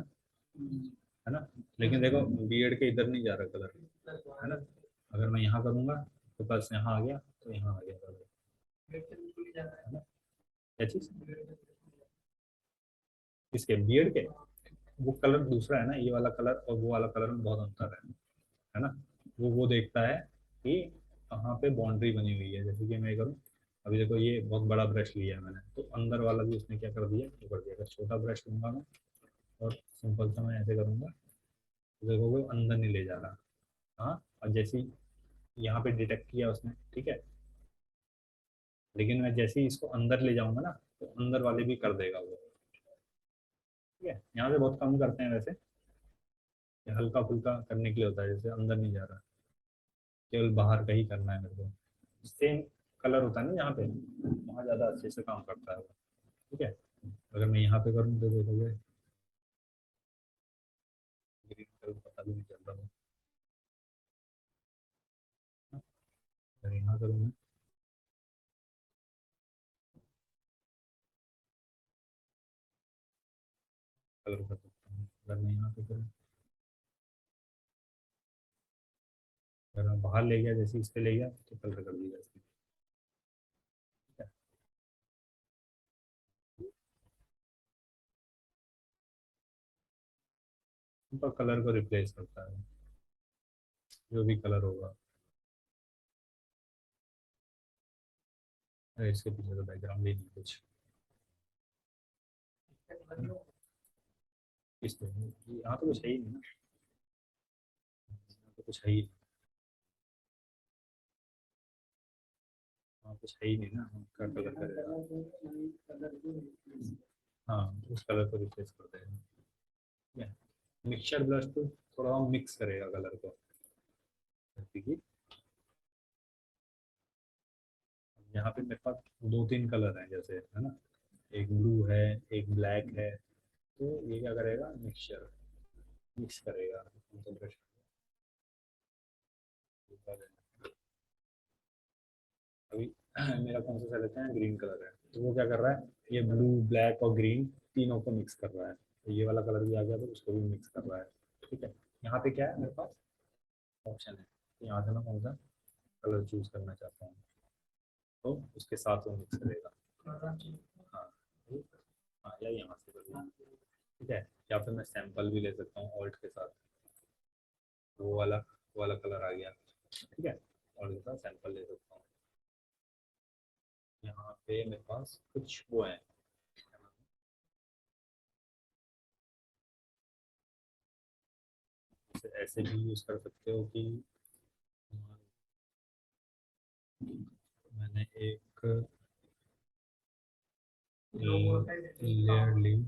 ना, लेकिन देखो बियर्ड के इधर नहीं जा रहा कलर, है ना। अगर मैं यहाँ करूँगा तो बस यहाँ आ गया, तो यहाँ आ गया कलर, है ना। क्या चीज़, इसके बियर्ड के, वो कलर दूसरा है ना, ये वाला कलर और वो वाला कलर में बहुत अंतर है ना। वो देखता है कि कहाँ पे बाउंड्री बनी हुई है, जैसे कि मैं करूँ, अभी देखो ये बहुत बड़ा ब्रश लिया है मैंने, तो अंदर वाला भी उसने क्या कर दिया, वो कर दिया। अगर छोटा ब्रश लूंगा मैं और सिंपल सा मैं ऐसे करूँगा, तो देखो वो अंदर नहीं ले जा रहा। हाँ, और जैसे ही यहाँ पे डिटेक्ट किया उसने, ठीक है, लेकिन मैं जैसे ही इसको अंदर ले जाऊंगा ना, तो अंदर वाले भी कर देगा वो, ठीक है। यहाँ से बहुत कम करते हैं वैसे, ये हल्का फुल्का करने के लिए होता है, जैसे अंदर नहीं जा रहा, केवल बाहर का ही करना है मेरे को। सेम कलर होता है ना यहाँ पे, वहाँ ज़्यादा अच्छे से काम करता है वो, ठीक है। अगर मैं यहाँ पे करूँ तो देखोगे ग्रीन कलर पता भी नहीं चल रहा, अगर यहाँ करूँ मैं कलर कर सकता हूँ, अगर मैं यहाँ पे करूँ, अगर मैं बाहर ले गया, जैसे इस पे ले गया तो कलर कर दिया इसने, ठीक है। सिंपल कलर को रिप्लेस करता है, जो भी कलर होगा। अरे इसके पीछे तो बैकग्राउंड ही नहीं कुछ, इस पे यहाँ तो कुछ है ही नहीं ना, यहाँ तो कुछ है ही, यहाँ कुछ है ही नहीं ना, हम क्या कलर करेगा। हाँ, उस कलर को रिप्लेस कर देगा, ठीक है। मिक्सचर ब्रश तो थोड़ा मिक्स करेगा कलर को, जैसे कि यहाँ पे मेरे पास दो तीन कलर हैं जैसे, है ना, एक ब्लू है, एक ब्लैक है, तो ये क्या करेगा, मिक्सचर मिक्स करेगा, तो ब्रश अभी मेरा कौन सा सेलेक्ट है, ग्रीन कलर है, तो वो क्या कर रहा है, ये ब्लू ब्लैक और ग्रीन तीनों को मिक्स कर रहा है, तो ये वाला कलर भी आ गया तो उसको भी मिक्स कर रहा है, ठीक है। यहाँ पे क्या है मेरे पास ऑप्शन है, तो यहाँ से मैं कौन सा कलर चूज करना चाहता हूँ, तो उसके साथ वो मिक्स करेगा। हाँ, हाँ, या यहाँ से कर लूँ, ठीक है। या फिर मैं सैंपल भी ले सकता हूँ ऑल्ट के साथ, वो वाला कलर आ गया, ठीक है। और इसका सैंपल ले सकता हूँ। यहाँ पे मेरे पास कुछ वो है, इसे ऐसे भी यूज कर सकते हो कि मैंने एक लेयर लीव,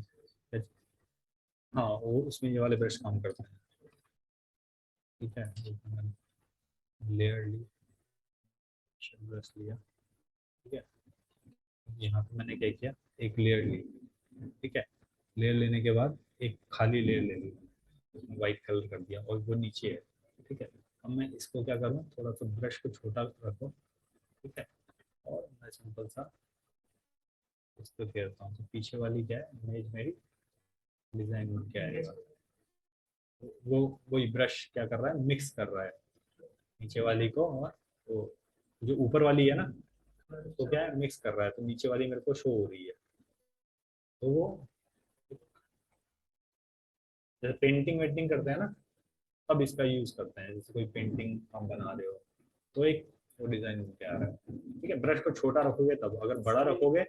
हाँ वो उसमें ये वाले ब्रश काम करते हैं, ठीक है। लेयर ली, ब्रश लिया, ठीक है। यहाँ पे मैंने क्या किया, एक लेयर ली, ठीक है। लेयर लेने के बाद एक खाली लेयर ले ली, उसमें वाइट कलर कर दिया और वो नीचे है, ठीक है। अब मैं इसको क्या करूँ, थोड़ा सा ब्रश को छोटा रखो, ठीक है, और मैं सिंपल सा इसको फेरता हूँ। तो पीछे वाली क्या है इमेज मेरी, डिजाइन में क्या आएगा, वो वही ब्रश क्या कर रहा है, मिक्स कर रहा है नीचे वाली को, और वो जो ऊपर वाली है ना, तो क्या है मिक्स कर रहा है, तो नीचे वाली मेरे को शो हो रही है। तो वो जैसे पेंटिंग वेंटिंग करते हैं ना, तब इसका यूज करते हैं, जैसे कोई पेंटिंग हम बना रहे हो तो एक वो डिजाइन क्या आ रहा है, ठीक है। ब्रश को छोटा रखोगे तब, अगर बड़ा रखोगे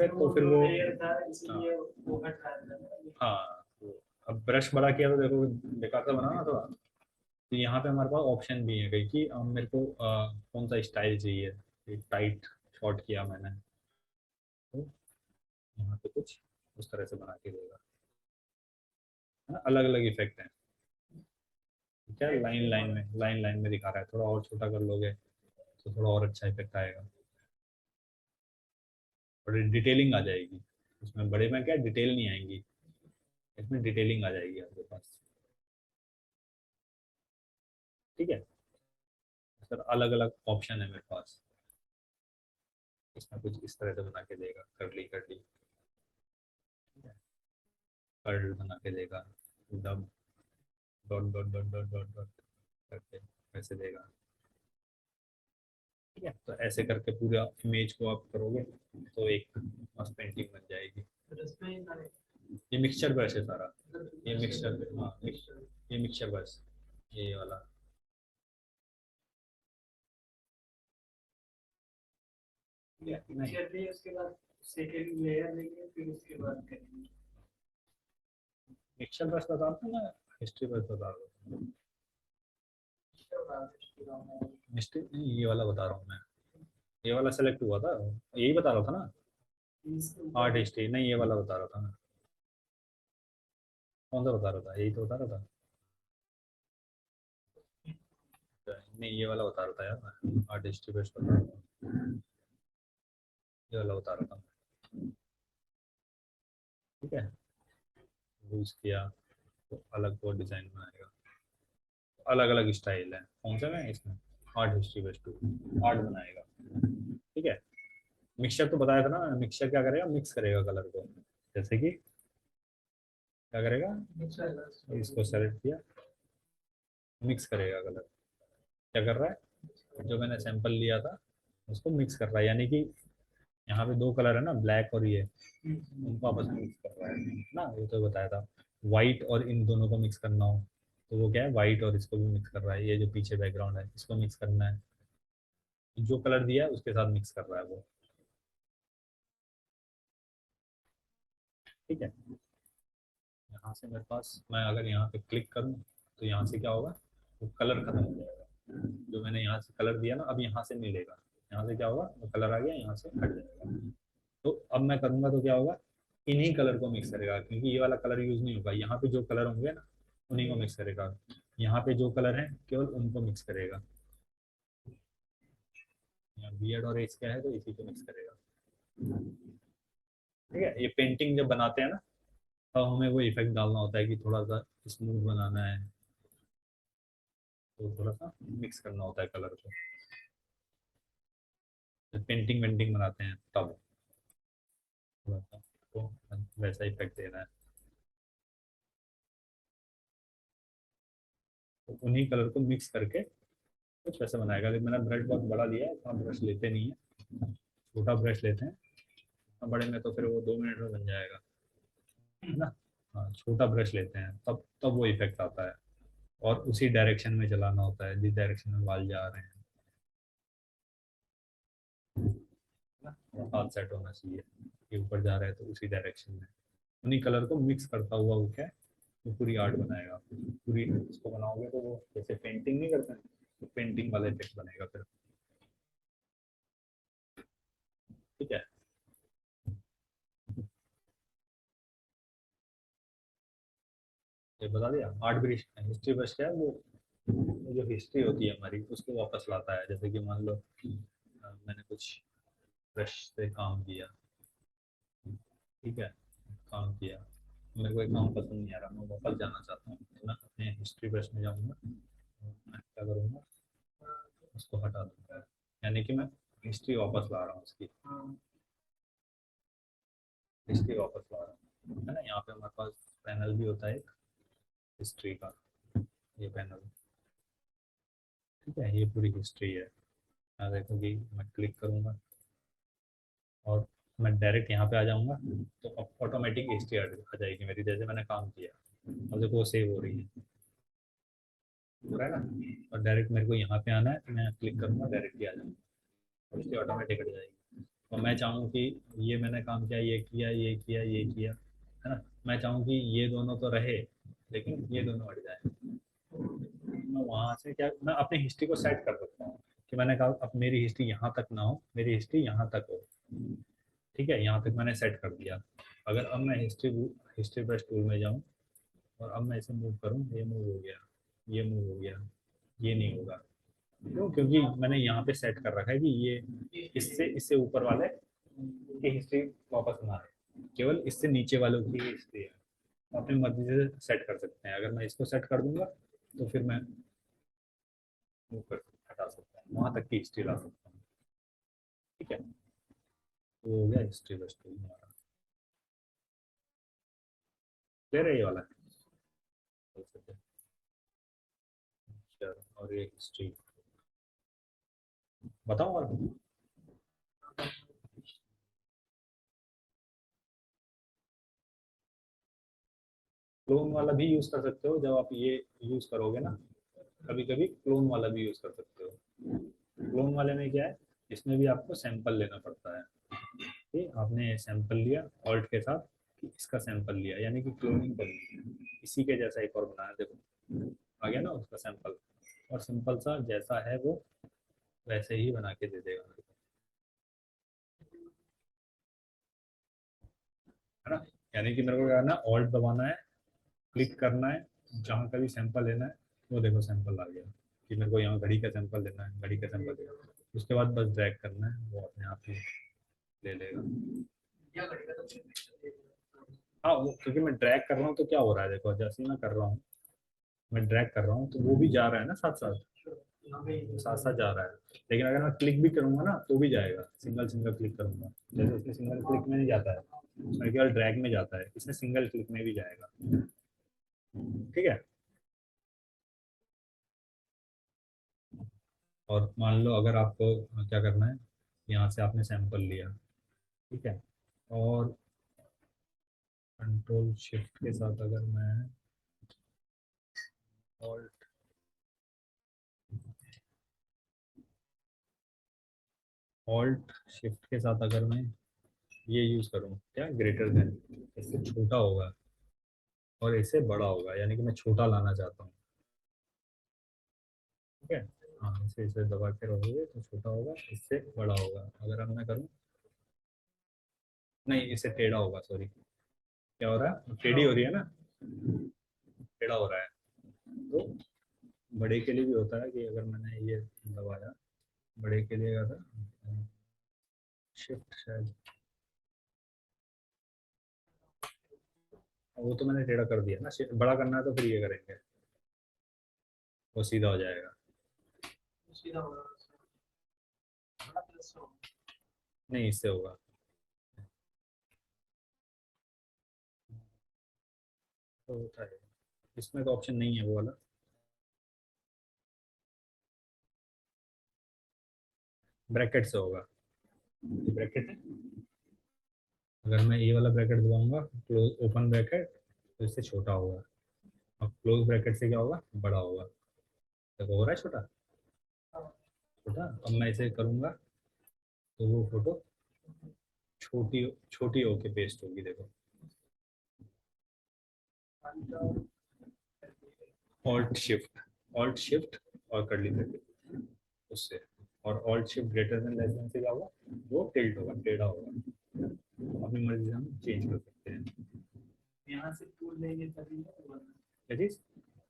तो फिर वो, लेयर था इसलिए वो हट रहा था। हाँ तो अब ब्रश बड़ा किया तो देखो बेकार सा बना ना थोड़ा। तो यहाँ पे हमारे पास ऑप्शन भी है कहीं कि मेरे को कौन सा स्टाइल चाहिए, टाइट शॉर्ट किया मैंने, तो यहाँ पे कुछ उस तरह से बना के देगा, है ना। अलग अलग इफेक्ट हैं, ठीक है। लाइन लाइन में दिखा रहा है, थोड़ा और छोटा कर लोगे तो थोड़ा और अच्छा इफेक्ट आएगा, और डिटेलिंग आ जाएगी उसमें। बड़े में क्या डिटेल नहीं आएंगी, इसमें डिटेलिंग आ जाएगी आपके पास, ठीक है। सर अलग अलग ऑप्शन है मेरे पास, इसमें कुछ इस तरह से बना के देगा, करली करली, कर्ल बना के देगा, एकदम dot dot dot dot dot dot करके वैसे देगा, ठीक है। तो ऐसे करके पूरा इमेज को आप करोगे तो एक मस्त पेंटिंग बन जाएगी। ये मिक्सचर ब्रश है सारा, ये मिक्सचर, हाँ ये मिक्सचर ब्रश, ये वाला। चलिए उसके बाद सेकेंड लेयर लेंगे, फिर उसके बाद करेंगे। मिक्सचर ब्रश बता रहा हूँ ना, हिस्ट्री ब्रश बता रहा हूँ, हिस्ट्री नहीं, ये वाला बता रहा हूँ मैं, ये वाला सेलेक्ट हुआ था, यही बता रहा था ना। आर्ट हिस्ट्री नहीं, ये वाला बता रहा था ना, कौन सा बता रहा था, यही तो बता रहा था। नहीं ये वाला बता रहा था यार मैं, आर्ट हिस्ट्री ब्रश बता रहा था, ये वाला बता रहा था, ठीक है। यूज किया तो अलग वो डिजाइन में आएगा, अलग अलग स्टाइल है, कौन सा में इसमें art history base to art बनाएगा, ठीक है। मिक्सचर तो बताया था ना, मिक्सचर क्या करेगा, मिक्स करेगा कलर को, जैसे कि क्या करेगा, इसको सेलेक्ट किया, मिक्स करेगा कलर, क्या कर रहा है, जो मैंने सैंपल लिया था उसको मिक्स कर रहा है, यानी कि यहाँ पे दो कलर है ना, ब्लैक और ये, उनको आपस में मिक्स कर रहा है ना, ये तो बताया था। व्हाइट और इन दोनों को मिक्स करना हो तो वो क्या है, व्हाइट और इसको भी मिक्स कर रहा है, ये जो पीछे बैकग्राउंड है इसको मिक्स करना है, जो कलर दिया है उसके साथ मिक्स कर रहा है वो, ठीक है। यहाँ से मेरे पास, मैं अगर यहाँ पे क्लिक करूँ तो यहाँ से क्या होगा, वो कलर खत्म हो जाएगा, जो मैंने यहाँ से कलर दिया ना अब यहाँ से नहीं लेगा, यहाँ से क्या होगा, वो कलर आ गया यहाँ से हट जाएगा। तो अब मैं करूँगा तो क्या होगा, इन्हीं कलर को मिक्स करेगा, क्योंकि ये वाला कलर यूज नहीं होगा, यहाँ पे जो कलर होंगे ना उन्हीं को मिक्स करेगा, यहाँ पे जो कलर है केवल उनको मिक्स करेगा, यहाँ बियर्ड और एज क्या है तो इसी को मिक्स करेगा, ठीक है। ये पेंटिंग जब बनाते हैं ना तब हमें वो इफेक्ट डालना होता है कि थोड़ा सा स्मूथ बनाना है, तो थोड़ा सा मिक्स करना होता है कलर को, जब पेंटिंग वेंटिंग बनाते हैं तब थोड़ा सा तो वैसा इफेक्ट देना है, तो उन्हीं कलर को मिक्स करके कुछ वैसा बनाएगा। लेकिन मैंने ब्रश बहुत बड़ा लिया है, इतना ब्रश लेते नहीं है, छोटा ब्रश लेते हैं, बड़े में तो फिर वो 2 मिनट में बन जाएगा, है ना। हाँ छोटा ब्रश लेते हैं तब तब वो इफेक्ट आता है, और उसी डायरेक्शन में चलाना होता है जिस डायरेक्शन में बाल जा रहे हैं, है ना। हाथ सेट होना चाहिए कि ऊपर जा रहा है तो उसी डायरेक्शन में, उन्हीं कलर को मिक्स करता हुआ वो क्या है, वो पूरी आर्ट बनाएगा, पूरी इसको बनाओगे तो वो जैसे पेंटिंग नहीं करते हैं तो पेंटिंग वाला इफेक्ट बनेगा फिर, ठीक है। ये बता दिया। 8 ब्रश हिस्ट्री ब्रश क्या है, वो जो हिस्ट्री होती है हमारी उसको वापस लाता है। जैसे कि मान लो मैंने कुछ ब्रश से काम किया, ठीक है, काम किया, मेरे को एक काम पसंद नहीं आ रहा, मैं वापस जाना चाहता हूँ, तो मैं अपने हिस्ट्री ब्रश में जाऊँगा, मैं क्या करूँगा, उसको हटा दूंगा, यानी कि मैं हिस्ट्री वापस ला रहा हूँ उसकी, हिस्ट्री वापस ला रहा हूँ, है ना। यहाँ पे हमारे पास पैनल भी होता है एक हिस्ट्री का, ये पैनल, ठीक है, ये पूरी हिस्ट्री है। यहाँ देखो कि मैं क्लिक करूँगा और मैं डायरेक्ट यहाँ पे आ जाऊँगा, तो अब ऑटोमेटिक हिस्ट्री आ जाएगी मेरी, जैसे मैंने काम किया, अब देखो वो सेव हो रही है, हो रहा है ना। और डायरेक्ट मेरे को यहाँ पे आना है, तो मैं क्लिक करूँगा, डायरेक्ट ही आ जाऊँगा, और हिस्ट्री ऑटोमेटिक हट जाएगी। और मैं चाहूँ कि ये मैंने काम किया, ये किया, ये किया, ये किया, है ना, मैं चाहूँ कि ये दोनों तो रहे लेकिन ये दोनों हट जाए, मैं वहाँ से क्या, मैं अपनी हिस्ट्री को सेट कर सकता हूँ कि मैंने कहा अब मेरी हिस्ट्री यहाँ तक ना हो, मेरी हिस्ट्री यहाँ तक हो, ठीक है, यहाँ तक मैंने सेट कर दिया। अगर अब मैं हिस्ट्री ब्रश टूल में जाऊँ और अब मैं इसे मूव करूँ, ये मूव हो गया, ये मूव हो गया, ये नहीं होगा, क्यों, क्योंकि मैंने यहाँ पे सेट कर रखा है कि ये इससे इससे ऊपर वाले की हिस्ट्री वापस ना आए, केवल इससे नीचे वालों की हिस्ट्री है। अपनी मर्जी से सेट कर सकते हैं। अगर मैं इसको सेट कर दूंगा तो फिर मैं मूव कर हटा सकता हूँ, वहां तक की हिस्ट्री ला सकता हूँ, ठीक है। तो हो गया हिस्ट्री बस टूल हमारा, क्लियर है ये वाला। चलो, और ये हिस्ट्री बताओ और क्लोन वाला भी यूज कर सकते हो, जब आप ये यूज करोगे ना, कभी कभी क्लोन वाला भी यूज कर सकते हो। क्लोन वाले में क्या है, इसमें भी आपको सैंपल लेना पड़ता है, ठीक, आपने सैंपल लिया ऑल्ट के साथ, इसका सैंपल लिया, यानी कि क्लोनिंग कर ली, इसी के जैसा एक और बनाया, देखो आ गया ना उसका सैंपल, और सिंपल सा जैसा है वो वैसे ही बना के दे देगा, है ना। यानी कि मेरे को क्या करना है, ऑल्ट दबाना है, क्लिक करना है, जहाँ का भी सैंपल लेना है, वो देखो सैंपल आ गया, कि मेरे को यहाँ घड़ी का सैंपल लेना है, घड़ी का सैंपल लेना है, उसके बाद बस ड्रैग करना है, वो अपने आप ही ले लेगा। हाँ, वो क्योंकि मैं ड्रैग कर रहा हूँ तो क्या हो रहा है, देखो जैसे ही मैं कर रहा हूँ, मैं ड्रैग कर रहा हूँ तो वो भी जा रहा है ना साथ साथ, साथ साथ जा रहा है। लेकिन अगर मैं क्लिक भी करूंगा ना तो भी जाएगा, सिंगल सिंगल क्लिक करूंगा, जैसे इसमें सिंगल क्लिक में नहीं जाता है, इसमें केवल ड्रैग में जाता है, इसमें सिंगल क्लिक में भी जाएगा, ठीक है। और मान लो अगर आपको क्या करना है, यहाँ से आपने सैंपल लिया, ठीक है, और कंट्रोल शिफ्ट के साथ अगर मैं ऑल्ट ऑल्ट शिफ्ट के साथ अगर मैं ये यूज करूँ, क्या ग्रेटर देन, इससे छोटा होगा और इससे बड़ा होगा, यानी कि मैं छोटा लाना चाहता हूँ, ठीक है। हाँ, इसे इसे दबा के रहोगे तो छोटा होगा, इससे बड़ा होगा। अगर अब मैं करूँ, नहीं इससे टेढ़ा होगा, सॉरी, क्या हो रहा है, टेढ़ी हो रही है ना, टेढ़ा हो रहा है। तो बड़े के लिए भी होता है कि अगर मैंने ये दबाया, बड़े के लिए अगर शिफ्ट शायद, वो तो मैंने टेढ़ा कर दिया ना, बड़ा करना है तो फिर ये करेंगे, वो सीधा हो जाएगा। नहीं, इससे होगा, तो होता है, इसमें तो ऑप्शन नहीं है वो वाला, ब्रैकेट से होगा, ब्रैकेट है, अगर मैं ये वाला ब्रैकेट दबाऊंगा, क्लोज ओपन ब्रैकेट, तो इससे छोटा होगा, और क्लोज ब्रैकेट से क्या होगा, बड़ा होगा, देखो हो रहा है छोटा, छोटा। अब मैं इसे करूंगा तो वो फोटो छोटी छोटी होके पेस्ट होगी, देखो, ऑल्ट शिफ्ट और कर्ली ब्रैकेट, उससे, और alt shift greater than less than से क्या होगा, वो टिल्ट होगा, टेढ़ा होगा। अपनी मर्जी से हम चेंज कर सकते हैं। यहाँ से टूल लेंगे तभी ना होगा। क्या चीज?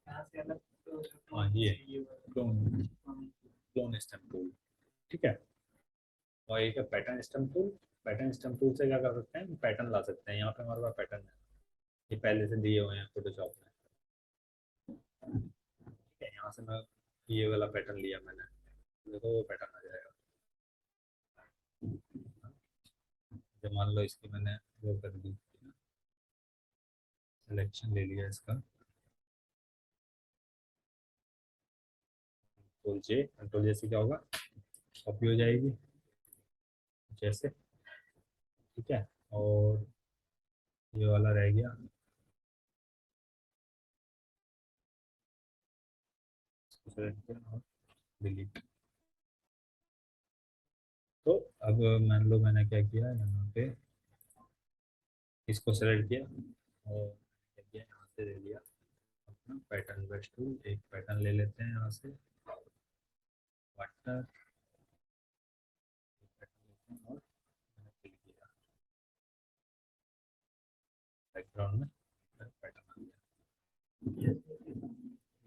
यहाँ से अलग तो हाँ ये वाला। क्लोन हाँ, क्लोन स्टेम टूल, ठीक है। और एक है pattern stem tool. Pattern stem tool से क्या कर सकते हैं, पैटर्न ला सकते हैं। यहाँ पे हमारे पास पैटर्न है, ये पहले से दिए हुए हैं फोटोशॉप में, ठीक है। यहाँ से मैं ये वाला पैटर्न लिया मैंने, देखो वो पैटर्न आ जाएगा। जब मान लो इसकी मैंने वो कर दी, सिलेक्शन ले लिया इसका, कंट्रोल जे से क्या होगा, कॉपी हो जाएगी जैसे, ठीक है। और ये वाला रह गया, सेलेक्ट किया और डिलीट। तो अब मान लो मैंने क्या किया, यहाँ पे इसको सेलेक्ट किया और क्या किया, यहाँ से ले लिया अपना पैटर्न ब्रश टूल। एक पैटर्न ले लेते हैं यहाँ से, वाटर पैटर्न लेते हैं और मैंने फिल किया बैकग्राउंड में, पैटर्न आ गया।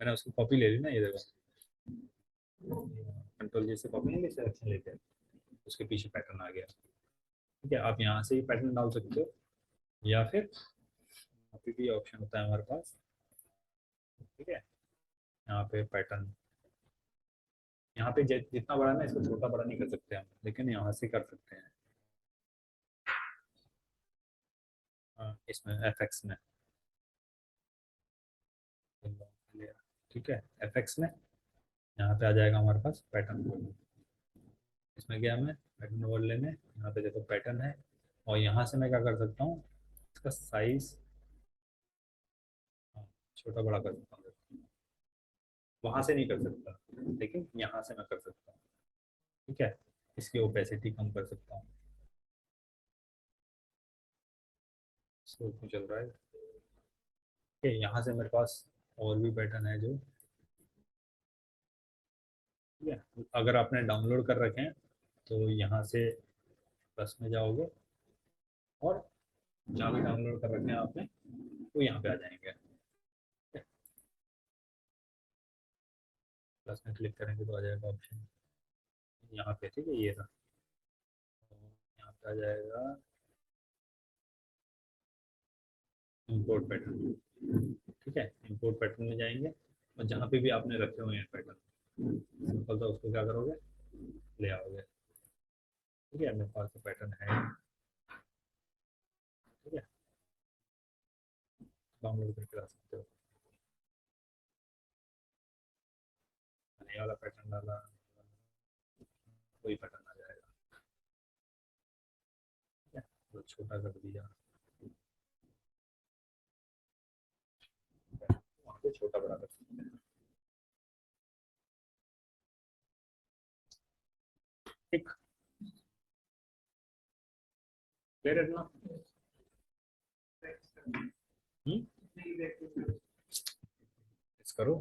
मैंने उसकी कॉपी ले ली ना, ये देखो, कंट्रोल जे से कॉपी नहीं ली, सिलेक्शन लेते हैं, उसके पीछे पैटर्न आ गया, ठीक है। आप यहाँ से ही पैटर्न डाल सकते हो, या फिर अभी भी ऑप्शन होता है हमारे पास, ठीक है। यहाँ पे पैटर्न, यहाँ पे जितना बड़ा ना, इसको छोटा बड़ा नहीं कर सकते हम, लेकिन यहाँ से कर सकते हैं। हाँ, इसमें एफएक्स में, ठीक है, एफएक्स में यहाँ पे आ जाएगा हमारे पास पैटर्न। इसमें गया मैं पैटर्न ओवरले में, यहाँ पे देखो पैटर्न है, और यहाँ से मैं क्या कर सकता हूँ, इसका साइज छोटा बड़ा कर सकता हूँ। वहां से नहीं कर सकता, लेकिन यहाँ से मैं कर सकता हूँ, ठीक है। इसकी ओपेसिटी कम कर सकता हूँ, स्लो क्यों चल रहा है, ठीक है। यहाँ से मेरे पास और भी पैटर्न है जो, ठीक है। अगर आपने डाउनलोड कर रखे हैं तो यहाँ से प्लस में जाओगे, और जहाँ भी डाउनलोड कर रखे हैं आपने वो यहाँ पे आ जाएंगे, प्लस में क्लिक करेंगे तो आ जाएगा ऑप्शन यहाँ पे, ठीक है। ये रहा, तो यहाँ पे आ जाएगा इंपोर्ट पैटर्न, ठीक है। इंपोर्ट पैटर्न में जाएंगे, और जहाँ पे भी आपने रखे हुए हैं पैटर्न, सिंपल सा उसको क्या करोगे, ले आओगे, ठीक है। मेरे पास पैटर्न है, ठीक है, डाउनलोड करके ला सकते हो। नया वाला पैटर्न डाला, कोई पैटर्न आ जाएगा, ठीक है। तो छोटा कर दिया, वहाँ पे छोटा बड़ा कर सकते हैं, ठीक। क्लियर है ना? नहीं देखते। करो।